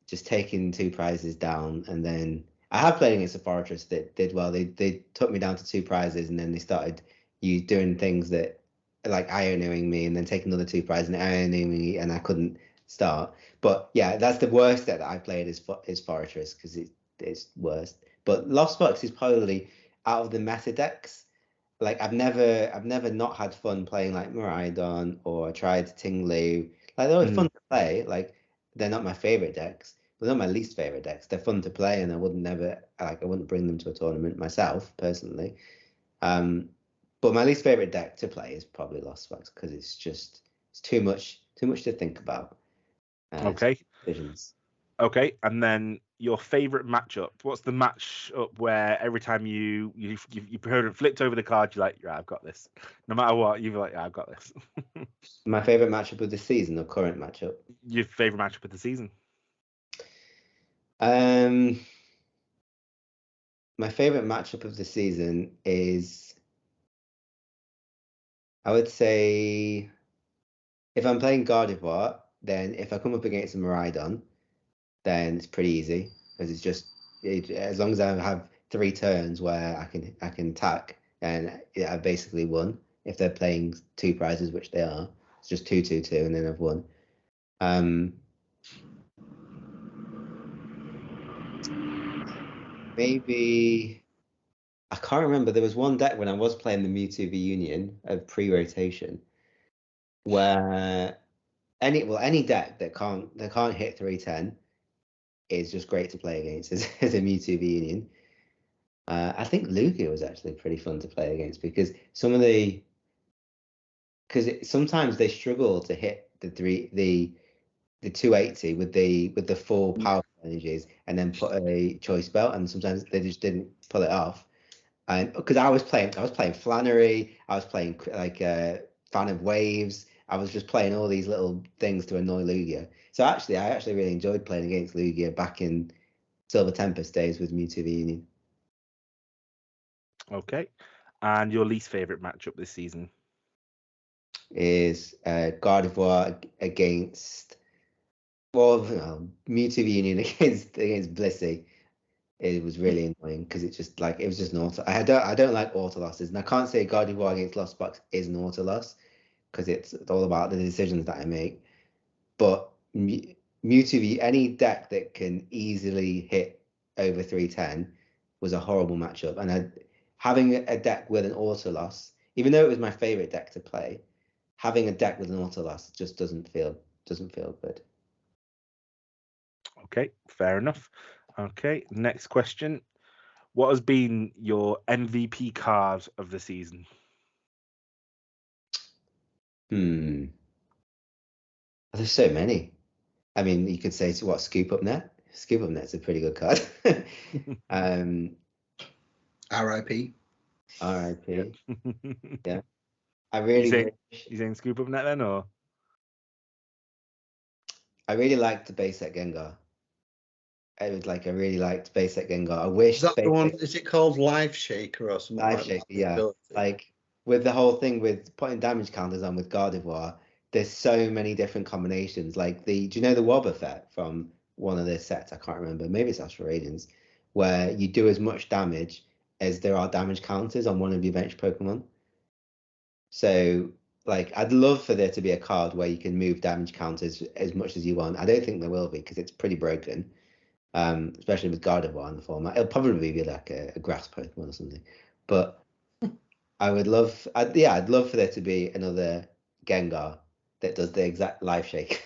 Speaker 3: just taking 2 prizes down, and then I have played against a Fortress that did well. They took me down to 2 prizes, and then they started doing things that like IONOing me, and then taking another 2 prizes and IONOing me, and I couldn't start. But yeah, that's the worst deck that I played is Fortress, because it's worst. But Lost Box is probably out of the meta decks. Like I've never not had fun playing like Miraidon or tried Tinglu. Like they're fun to play. Like they're not my favorite decks. They're not my least favorite decks. They're fun to play, and I wouldn't bring them to a tournament myself personally. But my least favorite deck to play is probably Lost Box, because it's too much to think about.
Speaker 1: Okay.
Speaker 3: Visions.
Speaker 1: Okay, and then your favorite matchup. What's the matchup where every time you've heard it flipped over the card, you're like, yeah, I've got this. No matter what, you're like, yeah, I've got this.
Speaker 3: My favorite matchup of the season or current matchup?
Speaker 1: Your favorite matchup of the season?
Speaker 3: my favorite matchup of the season is, I would say, if I'm playing Gardevoir, then if I come up against a Miraidon, then it's pretty easy because it's just as long as I have 3 turns where I can attack, and I've basically won. If they're playing 2 prizes, which they are, it's just 2-2-2, and then I've won. Maybe I can't remember. There was one deck when I was playing the Mewtwo V Union of pre-rotation where any deck that can't hit 310 is just great to play against as a Mewtwo V Union. I think Lugia was actually pretty fun to play against because sometimes they struggle to hit the 280 with the full power energies and then put a choice belt, and sometimes they just didn't pull it off. And because I was playing Flannery, I was playing like Fan of Waves, I was just playing all these little things to annoy Lugia. So I actually really enjoyed playing against Lugia back in Silver Tempest days with Mewtwo V Union.
Speaker 1: Okay. And your least favorite matchup this season?
Speaker 3: Is Gardevoir against Mewtwo V Union against Blissey. It was really annoying because it was just an auto. I don't like auto losses, and I can't say Gardevoir against Lost Box is an auto loss because it's all about the decisions that I make. But Mewtwo V, any deck that can easily hit over 310 was a horrible matchup, and having a deck with an auto loss, even though it was my favorite deck to play, having a deck with an auto loss just doesn't feel good.
Speaker 1: Okay, fair enough. Okay, next question. What has been your MVP card of the season?
Speaker 3: There's so many. I mean, you could say to what, Scoop Up Net? Scoop Up Net's a pretty good card.
Speaker 2: R.I.P.
Speaker 3: R.I.P. Yeah. I
Speaker 1: You
Speaker 3: really
Speaker 1: saying Scoop Up Net then, or?
Speaker 3: I really liked the base set Gengar. I really liked base set Gengar. I wish
Speaker 2: Is that the one? Is it called Life Shaker or something?
Speaker 3: Life Shaker, yeah. Like with the whole thing with putting damage counters on with Gardevoir, there's so many different combinations. Like do you know the Wob effect from one of the sets? I can't remember. Maybe it's Astral Radiance, where you do as much damage as there are damage counters on one of your bench Pokemon. So like I'd love for there to be a card where you can move damage counters as much as you want. I don't think there will be because it's pretty broken. Especially with Gardevoir in the format. It'll probably be like a grass Pokemon or something. But I'd love for there to be another Gengar that does the exact Life Shake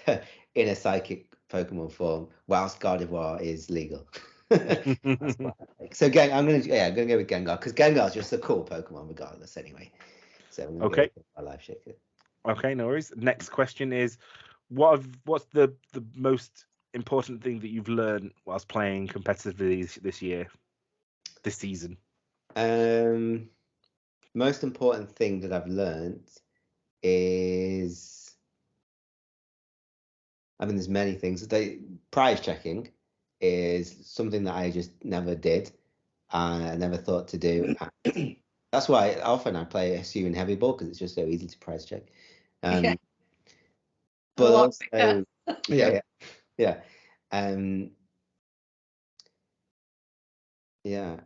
Speaker 3: in a psychic Pokemon form, whilst Gardevoir is legal. That's what I think. So I'm gonna go with Gengar because Gengar's just a cool Pokemon regardless anyway. So I'm gonna go with my Life Shaker.
Speaker 1: Okay, no worries. Next question is, what's the most important thing that you've learned whilst playing competitively this season?
Speaker 3: Most important thing that I've learned is, I mean, there's many things. Prize checking is something that I just never did. I never thought to do. That's why often I play SU and Heavy Ball because it's just so easy to prize check.
Speaker 4: Yeah.
Speaker 3: But also,
Speaker 2: Yeah.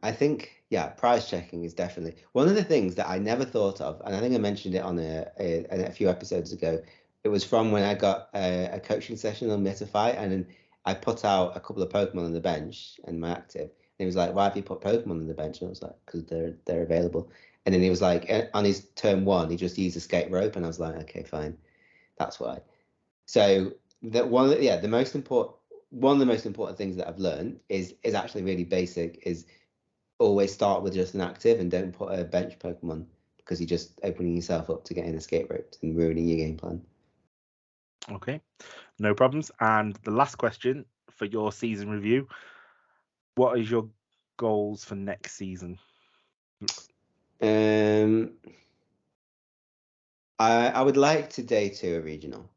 Speaker 3: I think prize checking is definitely one of the things that I never thought of, and I think I mentioned it on a few episodes ago. It was from when I got a coaching session on Mythify, and then I put out a couple of Pokemon on the bench and my active. And he was like, "Why have you put Pokemon on the bench?" And I was like, "Because they're available." And then he was like, on his turn 1, he just used Escape Rope, and I was like, "Okay, fine, that's why." So one of the most important things that I've learned is actually really basic. Is always start with just an active and don't put a bench Pokemon because you're just opening yourself up to getting Escape Ropes and ruining your game plan.
Speaker 1: Okay, no problems. And the last question for your season review: what is your goals for next season?
Speaker 3: I would like to day 2 a regional.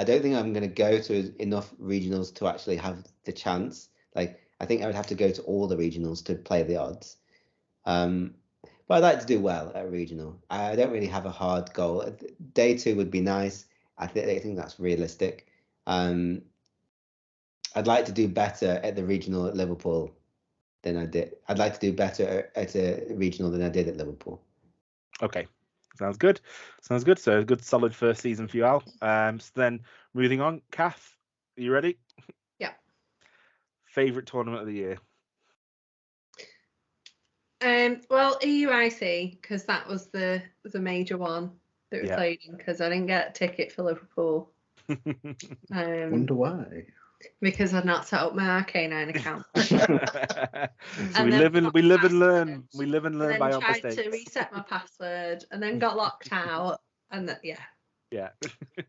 Speaker 3: I don't think I'm going to go to enough regionals to actually have the chance. Like I think I would have to go to all the regionals to play the odds. But I'd like to do well at regional. I don't really have a hard goal. Day 2 would be nice. I think that's realistic. I'd like to do better at the regional at Liverpool than I did. I'd like to do better at a regional than I did at Liverpool.
Speaker 1: Okay. Sounds good. So a good solid first season for you, Al. So then moving on, Kath, are you ready?
Speaker 4: Yeah.
Speaker 1: Favorite tournament of the year?
Speaker 4: Well, EUIC, because that was the major one that we played in, because I didn't get a ticket for Liverpool.
Speaker 2: Wonder why?
Speaker 4: Because I'd not set up my Arcanine account.
Speaker 1: So we live and learn. We live and learn by our mistakes.
Speaker 4: Then tried to reset my password, and then got locked out, and
Speaker 1: Yeah.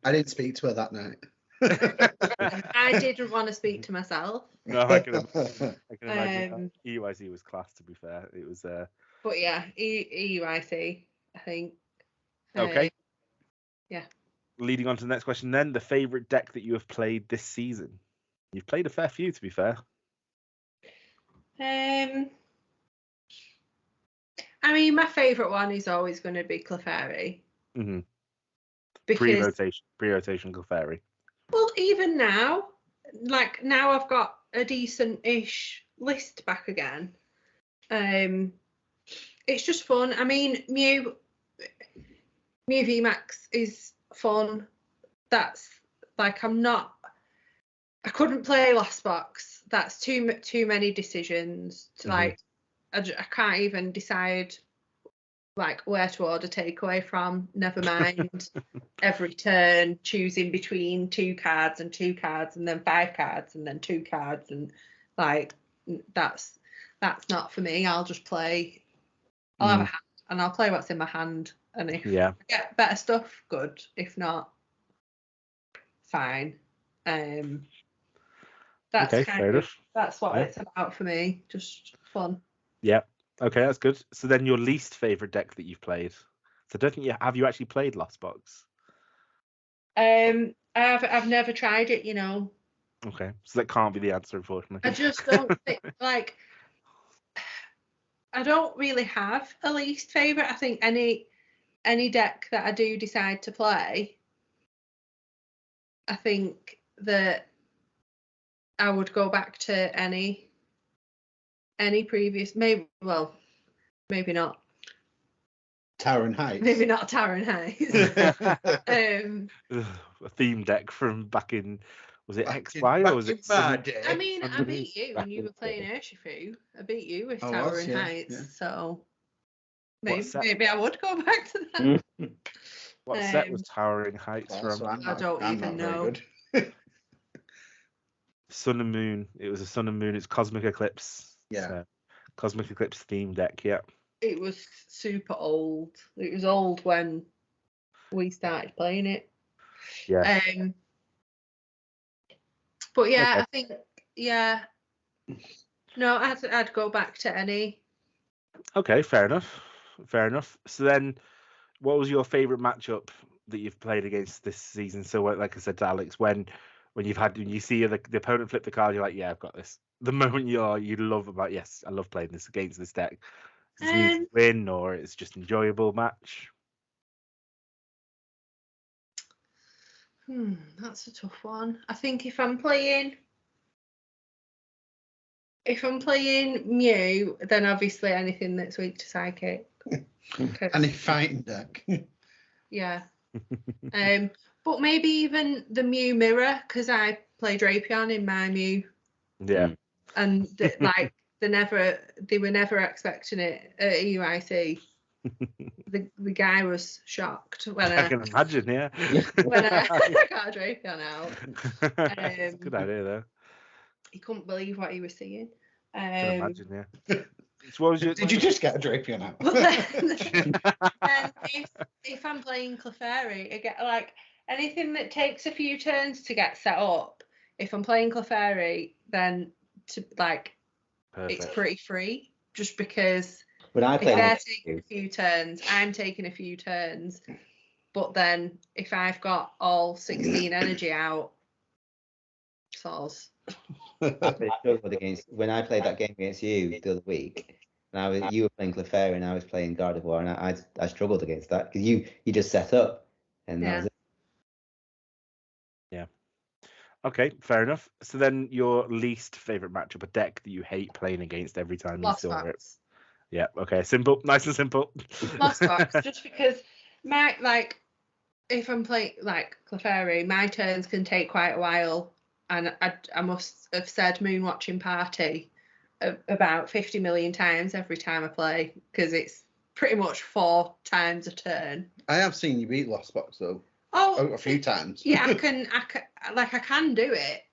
Speaker 2: I didn't speak to her that night.
Speaker 4: I didn't want to speak to myself.
Speaker 1: No, I can imagine. EUIC was class, to be fair. It was.
Speaker 4: But yeah, EUIC, I think.
Speaker 1: Okay.
Speaker 4: Yeah.
Speaker 1: Leading on to the next question, then, the favorite deck that you have played this season. You've played a fair few, to be fair.
Speaker 4: I mean, my favourite one is always going to be Clefairy.
Speaker 1: Mm-hmm.
Speaker 4: Because
Speaker 1: pre-rotation Clefairy.
Speaker 4: Well, even now, like now I've got a decent-ish list back again. It's just fun. I mean, Mew VMAX is fun. That's like I couldn't play Last Box. That's too many decisions. Like I can't even decide like where to order takeaway from. Never mind every turn choosing between 2 cards and 2 cards and then 5 cards and then 2 cards, and like that's not for me. I'll just play. I'll have a hand and I'll play what's in my hand, and if I get better stuff, good. If not, fine. That's
Speaker 1: okay,
Speaker 4: kind of that's what it's about for me. Just fun.
Speaker 1: Yeah. Okay, that's good. So then, your least favorite deck that you've played. So I don't think have you actually played Lost Box?
Speaker 4: I've never tried it.
Speaker 1: Okay, so that can't be the answer, unfortunately.
Speaker 4: I just don't think like. I don't really have a least favorite. I think any deck that I do decide to play, I think that I would go back to any previous, maybe not
Speaker 2: Towering Heights.
Speaker 4: Maybe not Towering Heights.
Speaker 1: A theme deck from back in, was it XY or was it?
Speaker 4: I mean, I beat you when you were playing Urshifu. I beat you with Towering Heights, so maybe I would go back to that.
Speaker 1: What set was Towering Heights from?
Speaker 4: I don't even know.
Speaker 1: Sun and Moon. It was a Sun and Moon. It's Cosmic Eclipse.
Speaker 2: Yeah.
Speaker 1: So, Cosmic Eclipse theme deck. Yeah.
Speaker 4: It was super old. It was old when we started playing it.
Speaker 1: Yeah.
Speaker 4: But yeah, okay. I think no, I'd go back to any.
Speaker 1: Okay, fair enough. So then, what was your favourite matchup that you've played against this season? So, like I said to Alex, when you see the opponent flip the card, you're like, yeah, I've got this. The moment you love about, yes, I love playing this against this deck. Does it mean to win, or it's just enjoyable match?
Speaker 4: That's a tough one. I think if I'm playing Mew, then obviously anything that's weak to Psychic.
Speaker 2: Any fighting deck.
Speaker 4: Yeah. But maybe even the Mew Mirror, because I play Drapion in my Mew.
Speaker 1: Yeah.
Speaker 4: And they were never expecting it at EUIC. The guy was shocked when
Speaker 1: I can imagine, yeah.
Speaker 4: When I got a Drapion out.
Speaker 1: It's a good idea, though.
Speaker 4: He couldn't believe what he was seeing.
Speaker 1: I can imagine, yeah. So what was
Speaker 2: Did you just get a Drapion out?
Speaker 4: But then if I'm playing Clefairy, again, like anything that takes a few turns to get set up, if I'm playing Clefairy, then Perfect. It's pretty free, just because if they're taking a few turns, I'm taking a few turns. But then if I've got all 16 energy out, Soz.
Speaker 3: I struggled against when I played that game against you the other week. And you were playing Clefairy and I was playing Gardevoir, and I struggled against that because you just set up, and that was it.
Speaker 1: Yeah. Okay, fair enough. So then your least favourite matchup, a deck that you hate playing against every time you
Speaker 4: Lost
Speaker 1: saw it.
Speaker 4: Box.
Speaker 1: Yeah, okay, simple, nice and simple.
Speaker 4: Lost Box, just because if I'm playing like Clefairy, my turns can take quite a while, and I must have said Moonwatching Party about 50 million times every time I play, because it's pretty much 4 times a turn.
Speaker 2: I have seen you beat Lost Box though.
Speaker 4: Oh,
Speaker 2: A few times.
Speaker 4: Yeah, I can do it.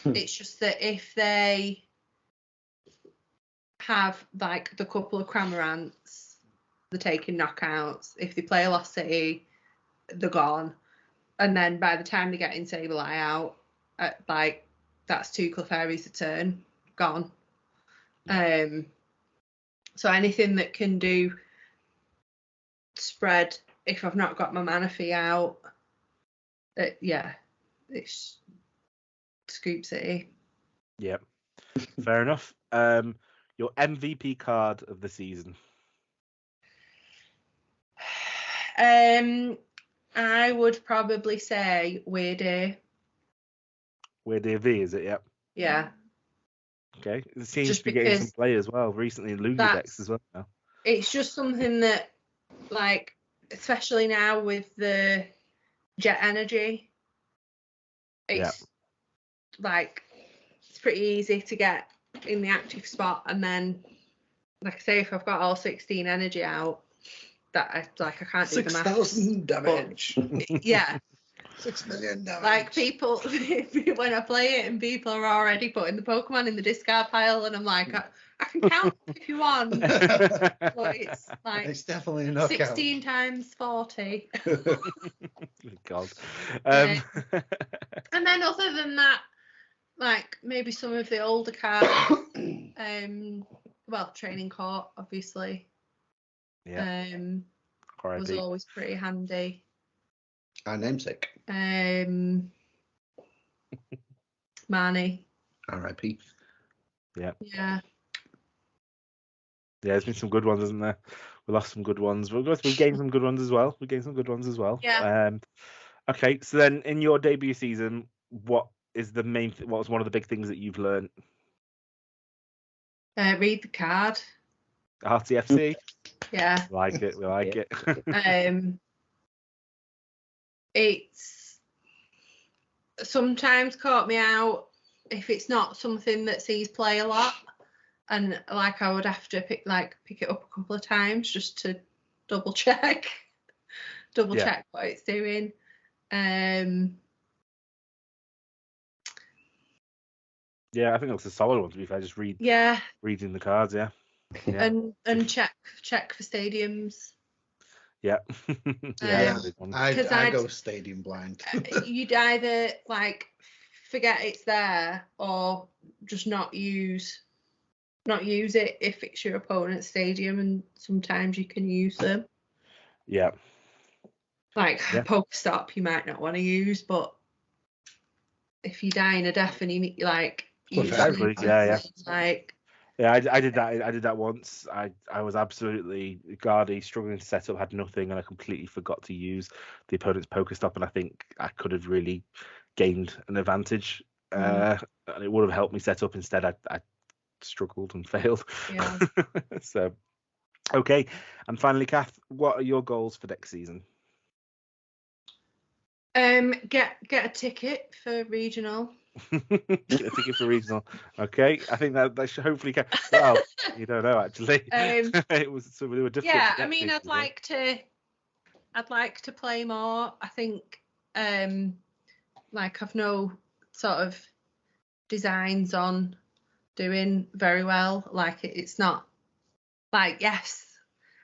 Speaker 4: It's just that if they have like the couple of Cramorants, they're taking knockouts. If they play a Lost City, they're gone. And then by the time they get in Sableye out, that's 2 Clefairies a turn, gone. So anything that can do spread if I've not got my Manaphy out, it's Scoop City.
Speaker 1: Yep, fair enough. Your MVP card of the season.
Speaker 4: I would probably say Weird
Speaker 1: V, is it? Yep.
Speaker 4: Yeah.
Speaker 1: Okay. It seems
Speaker 4: Just
Speaker 1: to be getting some
Speaker 4: because
Speaker 1: play as well recently in Lugia decks as well now.
Speaker 4: It's just something that, like, especially now with the jet energy, it's like it's pretty easy to get in the active spot, and then, like I say, if I've got all 16 energy out, that I can't do the maths.
Speaker 2: 6,000 damage.
Speaker 4: Yeah.
Speaker 2: 6 million damage.
Speaker 4: Like, people, when I play it and people are already putting the Pokemon in the discard pile, and I'm like, I can count if you want. But it's like
Speaker 2: it's definitely a knockout.
Speaker 4: 16 times 40.
Speaker 1: God.
Speaker 4: And then other than that, like maybe some of the older cards, Training Court, obviously.
Speaker 1: Yeah.
Speaker 4: Was always pretty handy.
Speaker 2: Our namesake.
Speaker 4: Marnie.
Speaker 2: R.I.P.
Speaker 1: Yeah.
Speaker 4: Yeah.
Speaker 1: Yeah, there's been some good ones, isn't there? We lost some good ones. We've gained some good ones as well.
Speaker 4: Yeah.
Speaker 1: Okay, so then in your debut season, what was one of the big things that you've learned?
Speaker 4: Read the card.
Speaker 1: RTFC?
Speaker 4: Yeah.
Speaker 1: We like it.
Speaker 4: It's sometimes caught me out if it's not something that sees play a lot, and like I would have to pick it up a couple of times just to double check what it's doing.
Speaker 1: Yeah, I think that's a solid one, to be fair. Just reading the cards, yeah.
Speaker 4: And check for stadiums.
Speaker 1: Yeah.
Speaker 2: I go stadium blind.
Speaker 4: You'd either like forget it's there or just not use it if it's your opponent's stadium, and sometimes you can use them.
Speaker 1: Yeah.
Speaker 4: Like Pokestop you might not want to use, but if you die in a death and you need
Speaker 1: exactly.
Speaker 4: Yeah,
Speaker 1: I did that once. I was absolutely Guardy, struggling to set up, had nothing, and I completely forgot to use the opponent's Pokestop, and I think I could have really gained an advantage, and it would have helped me set up. Instead, I struggled and failed.
Speaker 4: Yeah.
Speaker 1: So, okay, and finally, Kath, what are your goals for next season?
Speaker 4: Get a ticket for regional.
Speaker 1: Get a ticket for regional. Okay, I think that should hopefully go. Well, you don't know actually. It was some really difficult.
Speaker 4: Yeah, I mean, I'd like to play more. I think I've no sort of designs on doing very well. Like it's not like, yes,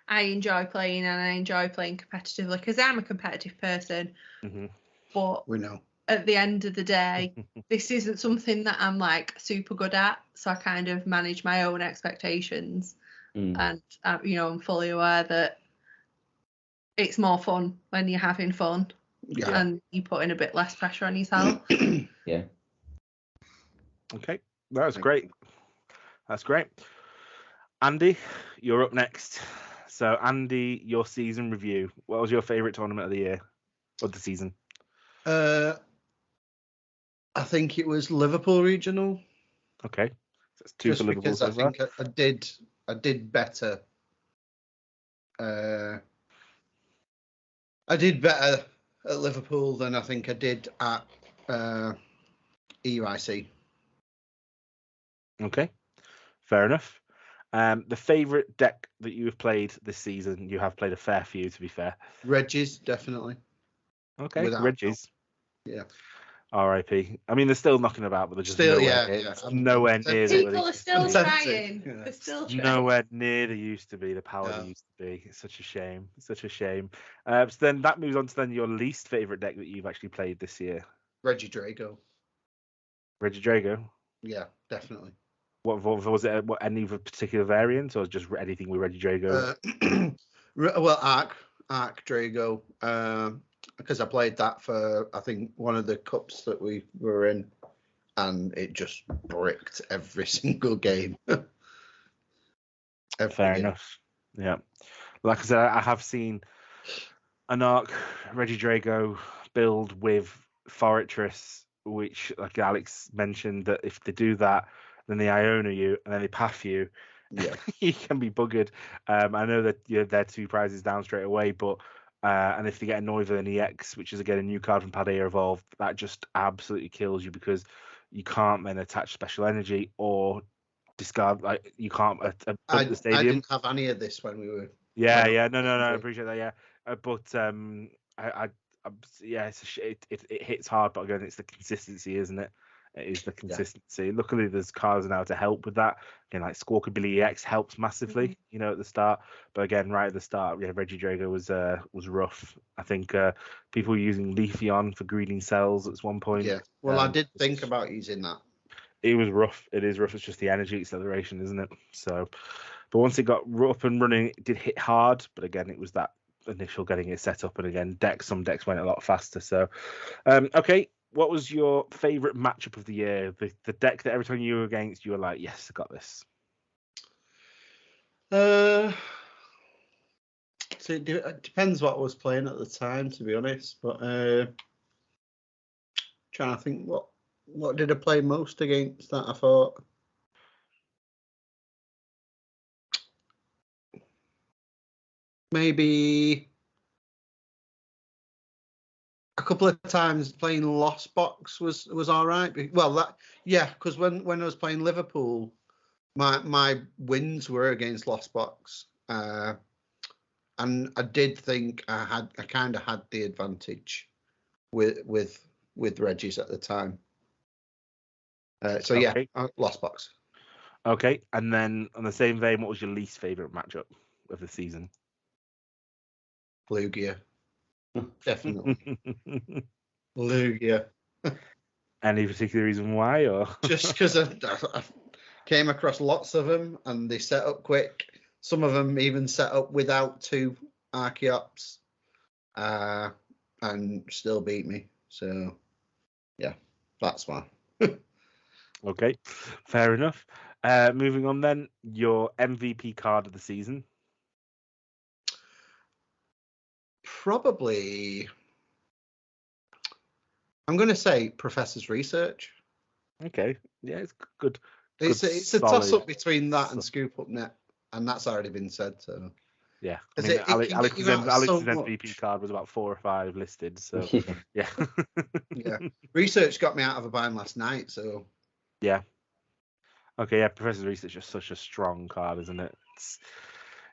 Speaker 4: I enjoy playing and I enjoy playing competitively because I'm a competitive person.
Speaker 1: Mm-hmm.
Speaker 2: But we know
Speaker 4: at the end of the day, this isn't something that I'm like super good at. So I kind of manage my own expectations, and I'm fully aware that it's more fun when you're having fun, and you put in a bit less pressure on yourself.
Speaker 3: Yeah.
Speaker 1: Okay, that's
Speaker 2: Thank
Speaker 1: great.
Speaker 2: you.
Speaker 1: That's great. Andy, you're up next. So, Andy, your season review. What was your favourite tournament of the year, of the season?
Speaker 2: I think it was Liverpool Regional.
Speaker 1: Okay, so it's two for Liverpool
Speaker 2: Because
Speaker 1: so
Speaker 2: I
Speaker 1: far.
Speaker 2: think I did better. I did better at Liverpool than I think I did at EUIC.
Speaker 1: Okay, fair enough. The favourite deck that you have played this season? You have played a fair few, to be fair.
Speaker 2: Regis, definitely.
Speaker 1: Okay,
Speaker 2: Without
Speaker 1: Regis.
Speaker 2: Yeah.
Speaker 1: R.I.P. I mean, they're still knocking about, but they're just
Speaker 2: Still,
Speaker 1: nowhere
Speaker 2: yeah,
Speaker 1: near,
Speaker 2: yeah.
Speaker 1: nowhere near the
Speaker 4: People are still
Speaker 2: Tempted.
Speaker 4: trying.
Speaker 2: Yeah.
Speaker 4: They're still trying.
Speaker 1: nowhere near they used to be, the power they
Speaker 2: Yeah.
Speaker 1: used to be. It's such a shame. Such a shame. So then that moves on to then your least favourite deck that you've actually played this year.
Speaker 2: Reggie Drago.
Speaker 1: Reggie Drago.
Speaker 2: Yeah, definitely.
Speaker 1: What was it? What, any of a particular variant, or just anything with Reggie Drago?
Speaker 2: Well, Arc Drago. Because I played that for I think one of the cups that we were in, and it just bricked every single game.
Speaker 1: Fair enough. Yeah. Like I said, I have seen an Arc Reggie Drago build with Fortress, which, like Alex mentioned, that if they do that, then they Iona you and then they path you.
Speaker 2: Yeah.
Speaker 1: You can be buggered. I know that they're 2 prizes down straight away, but and if they get a Noiva and EX, which is again a new card from Paldea Evolved, that just absolutely kills you because you can't then attach special energy or discard. Like you can't
Speaker 2: I
Speaker 1: the stadium.
Speaker 2: didn't have any of this when we were.
Speaker 1: Yeah, no, I appreciate that. Yeah, but yeah, it hits hard, but again, it's the consistency, isn't it? It is the consistency. Luckily, there's cards now to help with that. Again, like Squawkabilly EX helps massively, at the start. But again, right at the start, yeah, Reggie Drago was rough. I think people were using Leafeon for greening cells at one point.
Speaker 2: Yeah. Well, I did think about using that.
Speaker 1: It was rough. It is rough. It's just the energy acceleration, isn't it? So, but once it got up and running, it did hit hard. But again, it was that initial getting it set up, and again, some decks went a lot faster. So, okay, what was your favourite matchup of the year? The deck that every time you were against, you were like, yes, I got this.
Speaker 2: So it depends what I was playing at the time, to be honest. But trying to think what did I play most against that I thought. Maybe a couple of times playing Lost Box was all right. Well, because when I was playing Liverpool, my wins were against Lost Box, and I did think I kind of had the advantage with Reggie's at the time. So
Speaker 1: Okay.
Speaker 2: yeah, Lost Box.
Speaker 1: Okay, and then on the same vein, what was your least favourite matchup of the season?
Speaker 2: Lugia. Definitely. Lugia.
Speaker 1: Any particular reason why, or
Speaker 2: Just because I came across lots of them and they set up quick. Some of them even set up without 2 Archeops, and still beat me. So yeah, that's why.
Speaker 1: Okay, fair enough. Moving on then, your MVP card of the season.
Speaker 2: Probably, I'm going to say Professor's Research.
Speaker 1: Okay, yeah, it's good.
Speaker 2: It's a toss up between that and Scoop Up Net, and that's already been said. So
Speaker 1: yeah, I
Speaker 2: 'Cause
Speaker 1: mean,
Speaker 2: it can get you out
Speaker 1: Alex's
Speaker 2: so
Speaker 1: MVP
Speaker 2: much.
Speaker 1: card was about 4 or 5 listed. So yeah,
Speaker 2: Yeah, Research got me out of a bind last night. So
Speaker 1: yeah. Okay, yeah, Professor's Research is such a strong card, isn't it?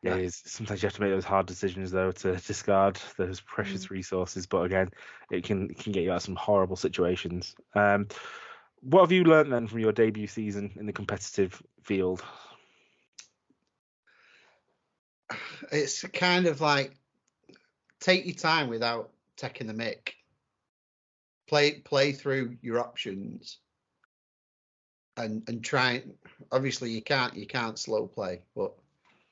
Speaker 1: Yeah, it is. Sometimes you have to make those hard decisions though to discard those precious resources, but again, it can get you out of some horrible situations. What have you learned then from your debut season in the competitive field?
Speaker 2: it's kind of like take your time without taking the mick. Play through your options and try. Obviously, you can't slow play, but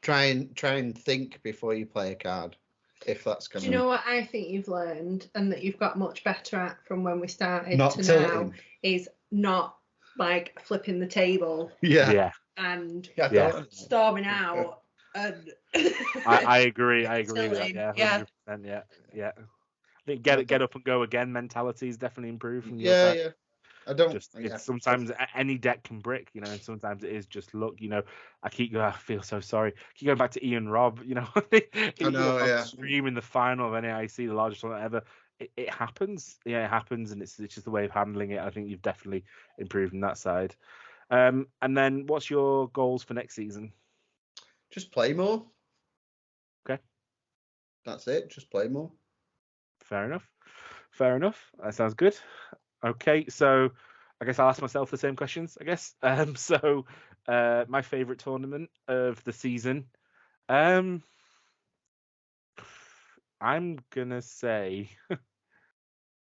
Speaker 2: try and think before you play a card. If that's going.
Speaker 4: Do you know what I think you've learned and that you've got much better at from when we started
Speaker 2: Not
Speaker 4: to
Speaker 2: tilting.
Speaker 4: now is not like flipping the table
Speaker 2: Yeah.
Speaker 4: and storming out. And
Speaker 1: I agree with that.
Speaker 4: Yeah.
Speaker 1: 100%. Yeah. I think get up and go again mentality is definitely improved from your
Speaker 2: Yeah,
Speaker 1: side.
Speaker 2: yeah. I don't.
Speaker 1: Just it's sometimes any deck can brick, you know, and sometimes it is just luck. You know, I feel so sorry. Keep going back to Ian Robb, you know, stream in the final of NAIC, the largest one ever. It happens, it happens, and it's just the way of handling it. I think you've definitely improved on that side. And then, what's your goals for next season?
Speaker 2: Just play more.
Speaker 1: Okay,
Speaker 2: that's it. Just play more.
Speaker 1: Fair enough. That sounds good. Okay, so I guess I'll ask myself the same questions, I guess. My favorite tournament of the season. I'm gonna say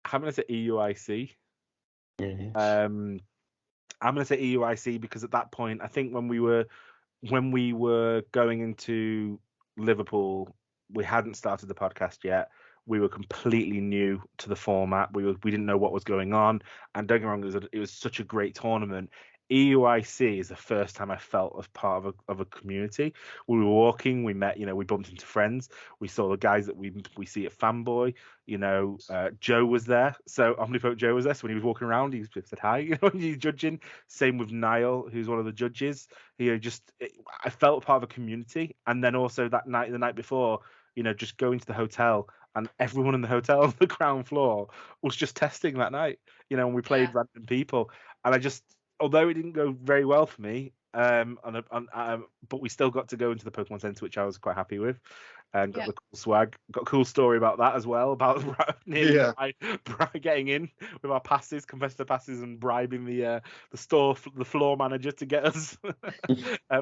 Speaker 1: EUIC. I'm gonna say EUIC because at that point, I think when we were going into Liverpool, we hadn't started the podcast yet. We were completely new to the format. We didn't know what was going on. And don't get me wrong, it was such a great tournament. EUIC is the first time I felt as part of a community. We were walking, we met, we bumped into friends. We saw the guys that we see at Fanboy. Joe was there. So Omnipotent Joe was there. So when he was walking around, he said hi. When you're judging. Same with Niall, who's one of the judges. I felt part of a community. And then also the night before, just going to the hotel, and everyone in the hotel on the ground floor was just testing that night. And we played random people, and although it didn't go very well for me, but we still got to go into the Pokemon Center, which I was quite happy with, and got the cool swag. Got a cool story about that as well, about getting in with our passes, competitor passes, and bribing the floor manager to get us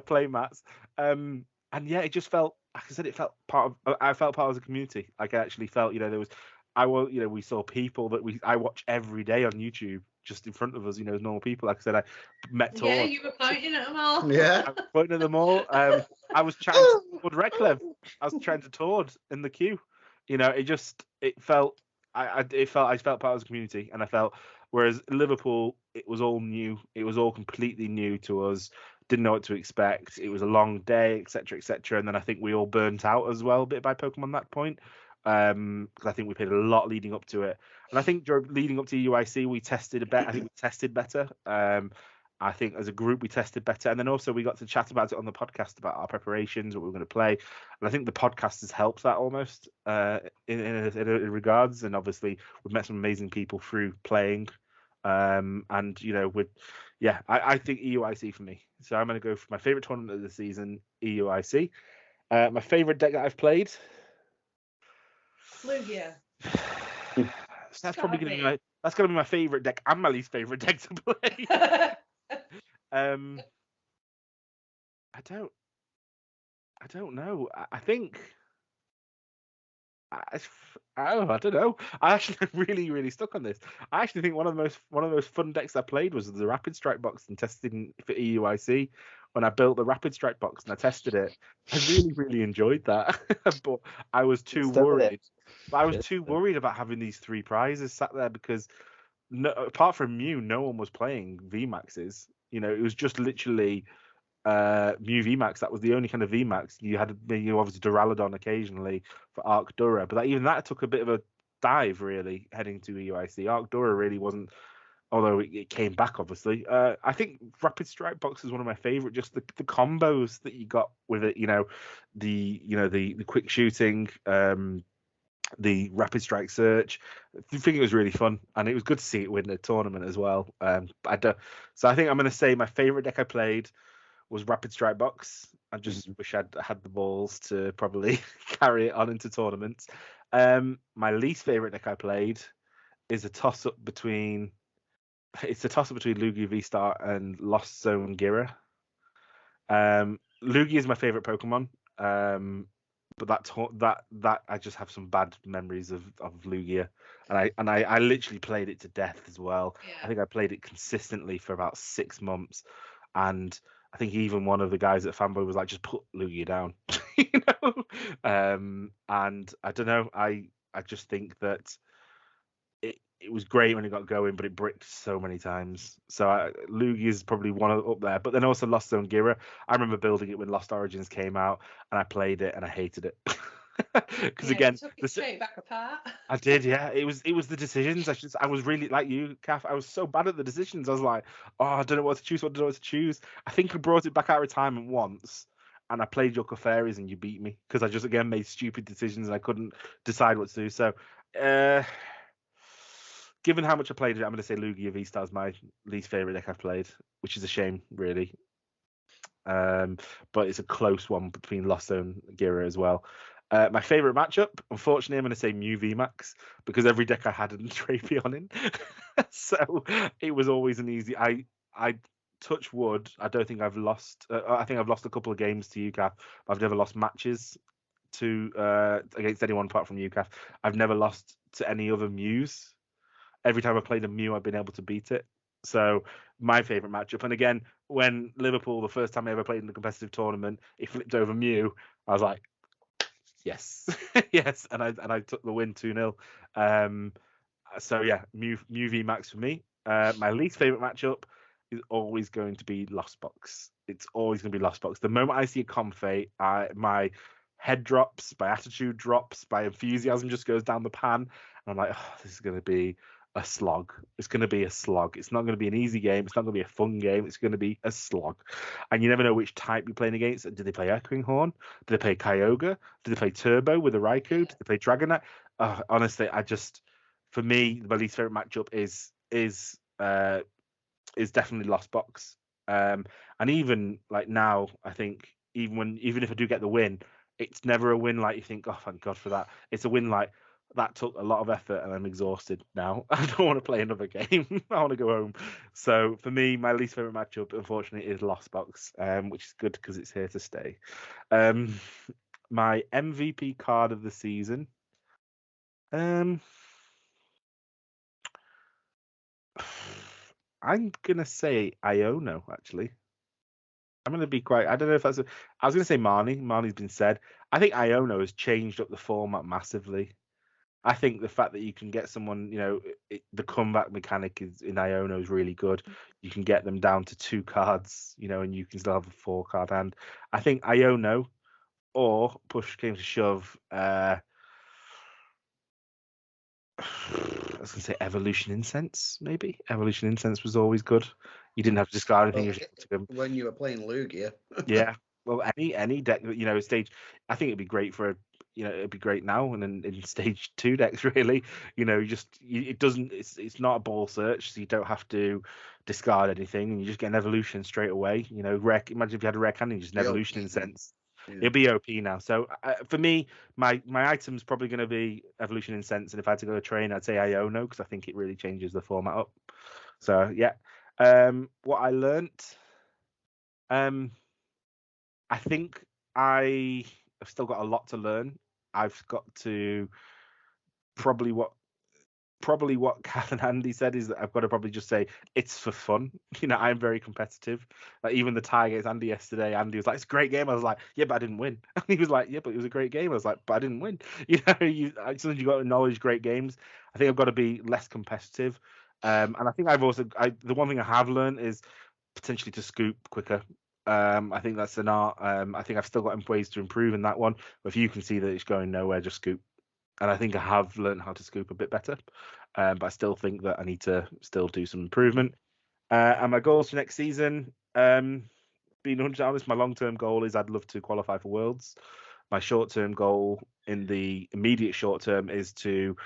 Speaker 1: play mats. And it just felt, like I said, I felt part of the community. Like I actually felt, we saw people that I watch every day on YouTube just in front of us, as normal people. Like I said, I met Tor.
Speaker 4: Yeah, you were pointing at them all.
Speaker 2: Yeah.
Speaker 1: I was pointing at them all. I was trying to Tord Reklev. I was trying to Tord in the queue. I felt part of the community, and I felt, whereas Liverpool, it was all new. It was all completely new to us. Didn't know what to expect. It was a long day, etc., etc. And then I think we all burnt out as well a bit by Pokemon at that point. Because I think we played a lot leading up to it, and I think leading up to UIC we tested a bit. I think we tested better. I think as a group we tested better, and then also we got to chat about it on the podcast about our preparations, what we were going to play, and I think the podcast has helped that almost in regards. And obviously we've met some amazing people through playing, I think EUIC for me. So I'm going to go for my favorite tournament of the season, EUIC. My favorite deck that I've played.
Speaker 4: Lugia.
Speaker 1: That's probably going to be my favorite deck and my least favorite deck to play. I don't know. I think I don't know. I actually really, really stuck on this. I actually think one of the most fun decks I played was the Rapid Strike box and testing for EUIC. When I built the Rapid Strike box and I tested it, I really, really enjoyed that. But I was too worried. But I was too worried about having these 3 prizes sat there because apart from Mew, no one was playing VMAXs. It was just literally Mew VMAX. That was the only kind of VMAX. You had obviously Duraludon occasionally for Arcdura, but even that took a bit of a dive really heading to EUIC. Arcdura really wasn't, although it came back obviously. I think Rapid Strike box is one of my favorite. Just the combos that you got with it. The quick shooting. The Rapid Strike Search. I think it was really fun, and it was good to see it win the tournament as well. So I think I'm going to say my favorite deck I played was Rapid Strike box. I just wish I'd had the balls to probably carry it on into tournaments. My least favorite deck I played is a toss up between Lugia V-Star and Lost Zone Gira. Lugia is my favorite Pokemon. But that I just have some bad memories of Lugia, and I literally played it to death as well.
Speaker 4: Yeah.
Speaker 1: I think I played it consistently for about 6 months, and I think even one of the guys at Fanboy was like, just put Lugia down, And I don't know, I just think that it was great when it got going, but it bricked so many times. So Lugia is probably one up there. But then also Lost Zone Gira. I remember building it when Lost Origins came out, and I played it and I hated it. Because again,
Speaker 4: you took it straight back apart.
Speaker 1: I did, yeah. It was the decisions. I was really like you, Kath. I was so bad at the decisions. I was like, oh, I don't know what to choose. What do I know what to choose? I think I brought it back out of retirement once, and I played your Fairies, and you beat me because I just again made stupid decisions and I couldn't decide what to do. So, given how much I played it, I'm going to say Lugia V-Star is my least favorite deck I've played, which is a shame, really. But it's a close one between Lost Zone and Gira as well. My favorite matchup, unfortunately, I'm going to say Mew VMAX because every deck I had an Drapion in, so it was always an easy. I touch wood. I don't think I've lost. I think I've lost a couple of games to UCAF. I've never lost matches to against anyone apart from UCAF. I've never lost to any other Mews. Every time I played a Mew, I've been able to beat it. So my favourite matchup, and again, when Liverpool, the first time I ever played in the competitive tournament, it flipped over Mew. I was like, yes, yes, and I took the win 2-0. So yeah, Mew VMAX for me. My least favourite matchup is always going to be Lost Box. It's always going to be Lost Box. The moment I see a Comfey, my head drops, my attitude drops, my enthusiasm just goes down the pan, and I'm like, oh, this is going to be a slog. It's going to be a slog. It's not going to be an easy game. It's not going to be a fun game. It's going to be a slog. And you never know which type you're playing against. Did they play Echoing Horn? Did they play Kyogre? Did they play Turbo with a Raikou? Did they play Dragonite? Honestly, for me, my least favorite matchup is definitely Lost Box. And even like now, I think even if I do get the win, it's never a win like you think, oh, thank God for that. It's a win like that took a lot of effort and I'm exhausted now. I don't want to play another game. I want to go home. So for me, my least favorite matchup, unfortunately, is Lost Box, which is good because it's here to stay. My MVP card of the season. I'm gonna say Iono, actually. I'm gonna be quite. I don't know if that's. I was gonna say Marnie. Marnie's been said. I think Iono has changed up the format massively. I think the fact that you can get someone, the comeback mechanic in Iono is really good. You can get them down to 2 cards, and you can still have a 4-card hand. I think Iono, or push came to shove. I was going to say Evolution Incense, maybe. Evolution Incense was always good. You didn't have to discard anything.
Speaker 2: When you were playing Lugia.
Speaker 1: Yeah. Well, any deck, stage. I think it'd be great for it'd be great now and in stage 2 decks really. It's not a ball search, so you don't have to discard anything, and you just get an evolution straight away. Imagine if you had a rare cannon, just an evolution Incense. Yeah. It'll be OP now. So for me, my item's probably going to be Evolution Incense, and if I had to go to train, I'd say Iono because I think it really changes the format up. So yeah, what I learnt, I think I've still got a lot to learn. I've got to probably what Kath and Andy said is that I've got to probably just say it's for fun. I'm very competitive. Like even the tie against Andy yesterday, Andy was like, "It's a great game." I was like, "Yeah, but I didn't win." And he was like, "Yeah, but it was a great game." I was like, "But I didn't win." Sometimes you got to acknowledge great games. I think I've got to be less competitive. And I think the one thing I have learned is potentially to scoop quicker. I think that's an art. I think I've still got ways to improve in that one. But if you can see that it's going nowhere, just scoop. And I think I have learned how to scoop a bit better. But I still think that I need to still do some improvement. And my goals for next season, being 100% honest, my long-term goal is I'd love to qualify for Worlds. My short-term goal in the immediate short term is to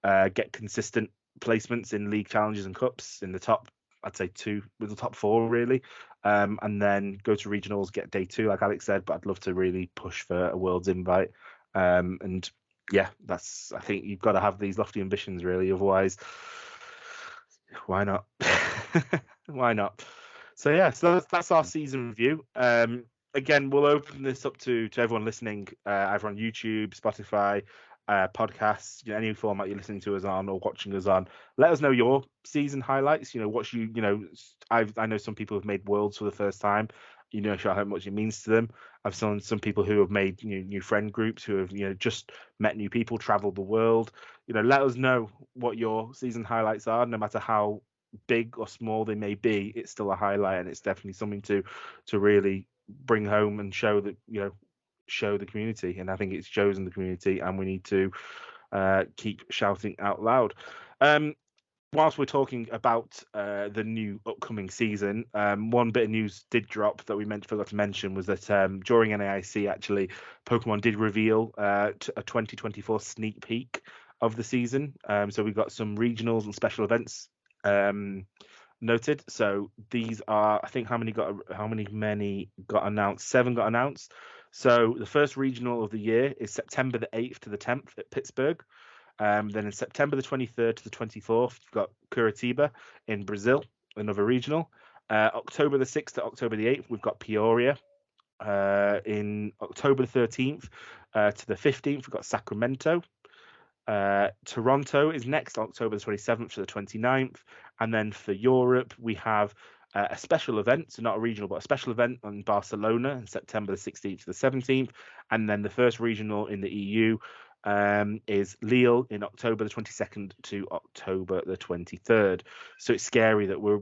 Speaker 1: get consistent placements in league challenges and cups in the top, I'd say 2, with the top 4 really, and then go to regionals, get day 2 like Alex said. But I'd love to really push for a Worlds invite, and yeah, I think you've got to have these lofty ambitions really, otherwise why not? Why not? So yeah, so that's our season review. Again, we'll open this up to everyone listening, either on YouTube, Spotify, podcasts, any format you're listening to us on or watching us on. Let us know your season highlights. I know some people have made Worlds for the first time. show how much it means to them. I've seen some people who have made new friend groups, who have just met new people, traveled the world. Let us know what your season highlights are, no matter how big or small they may be. It's still a highlight, and it's definitely something to really bring home and show that show the community. And I think it's chosen the community, and we need to keep shouting out loud. Whilst we're talking about the new upcoming season, one bit of news did drop that we forgot to mention was that during NAIC, actually, Pokemon did reveal a 2024 sneak peek of the season. So we got some regionals and special events noted. So these are, I think, how many got announced? 7 got announced. So the first regional of the year is September the 8th to the 10th at Pittsburgh. Then in September the 23rd to the 24th, you've got Curitiba in Brazil, another regional. October the 6th to October the 8th, we've got Peoria. In October the 13th to the 15th, we've got Sacramento. Toronto is next, October the 27th to the 29th. And then for Europe, we have a special event, so not a regional, but a special event in Barcelona in September the 16th to the 17th. And then the first regional in the EU is Lille in October the 22nd to October the 23rd. So it's scary that we're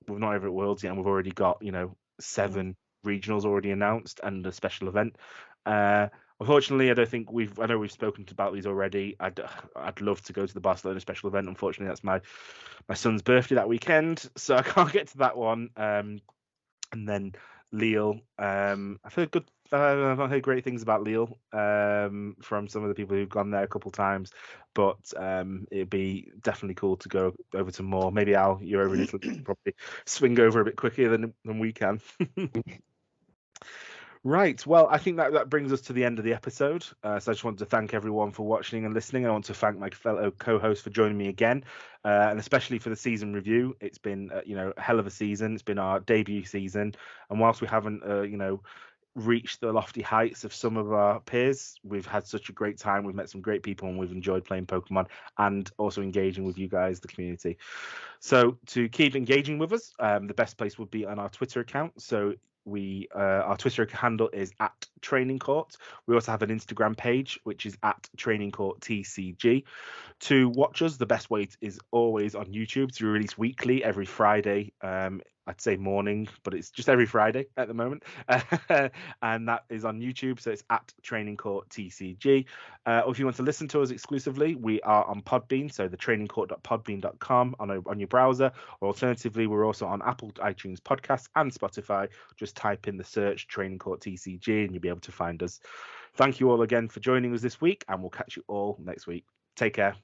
Speaker 1: not even at Worlds yet, and we've already got 7 regionals already announced and a special event. Unfortunately, I know we've spoken about these already. I'd love to go to the Barcelona special event. Unfortunately, that's my son's birthday that weekend, so I can't get to that one. And then Lille, I've heard great things about Lille from some of the people who've gone there a couple times, but it'd be definitely cool to go over to more. Maybe Al, you're over in Italy, you can probably swing over a bit quicker than we can. Right. Well, I think that brings us to the end of the episode. So I just want to thank everyone for watching and listening. I want to thank my fellow co-hosts for joining me again, and especially for the season review. It's been a hell of a season. It's been our debut season, and whilst we haven't reached the lofty heights of some of our peers, we've had such a great time. We've met some great people, and we've enjoyed playing Pokemon and also engaging with you guys, the community. So to keep engaging with us, the best place would be on our Twitter account. So our Twitter handle is @TrainingCourt. We also have an Instagram page, which is @TrainingCourtTCG. To watch us, the best way is always on YouTube. So we release weekly, every Friday. I'd say morning, but it's just every Friday at the moment. And that is on YouTube. So it's @TrainingCourtTCG. Or if you want to listen to us exclusively, we are on Podbean. So the trainingcourt.podbean.com on your browser. Or alternatively, we're also on Apple iTunes Podcasts and Spotify. Just type in the search Training Court TCG and you'll be able to find us. Thank you all again for joining us this week, and we'll catch you all next week. Take care.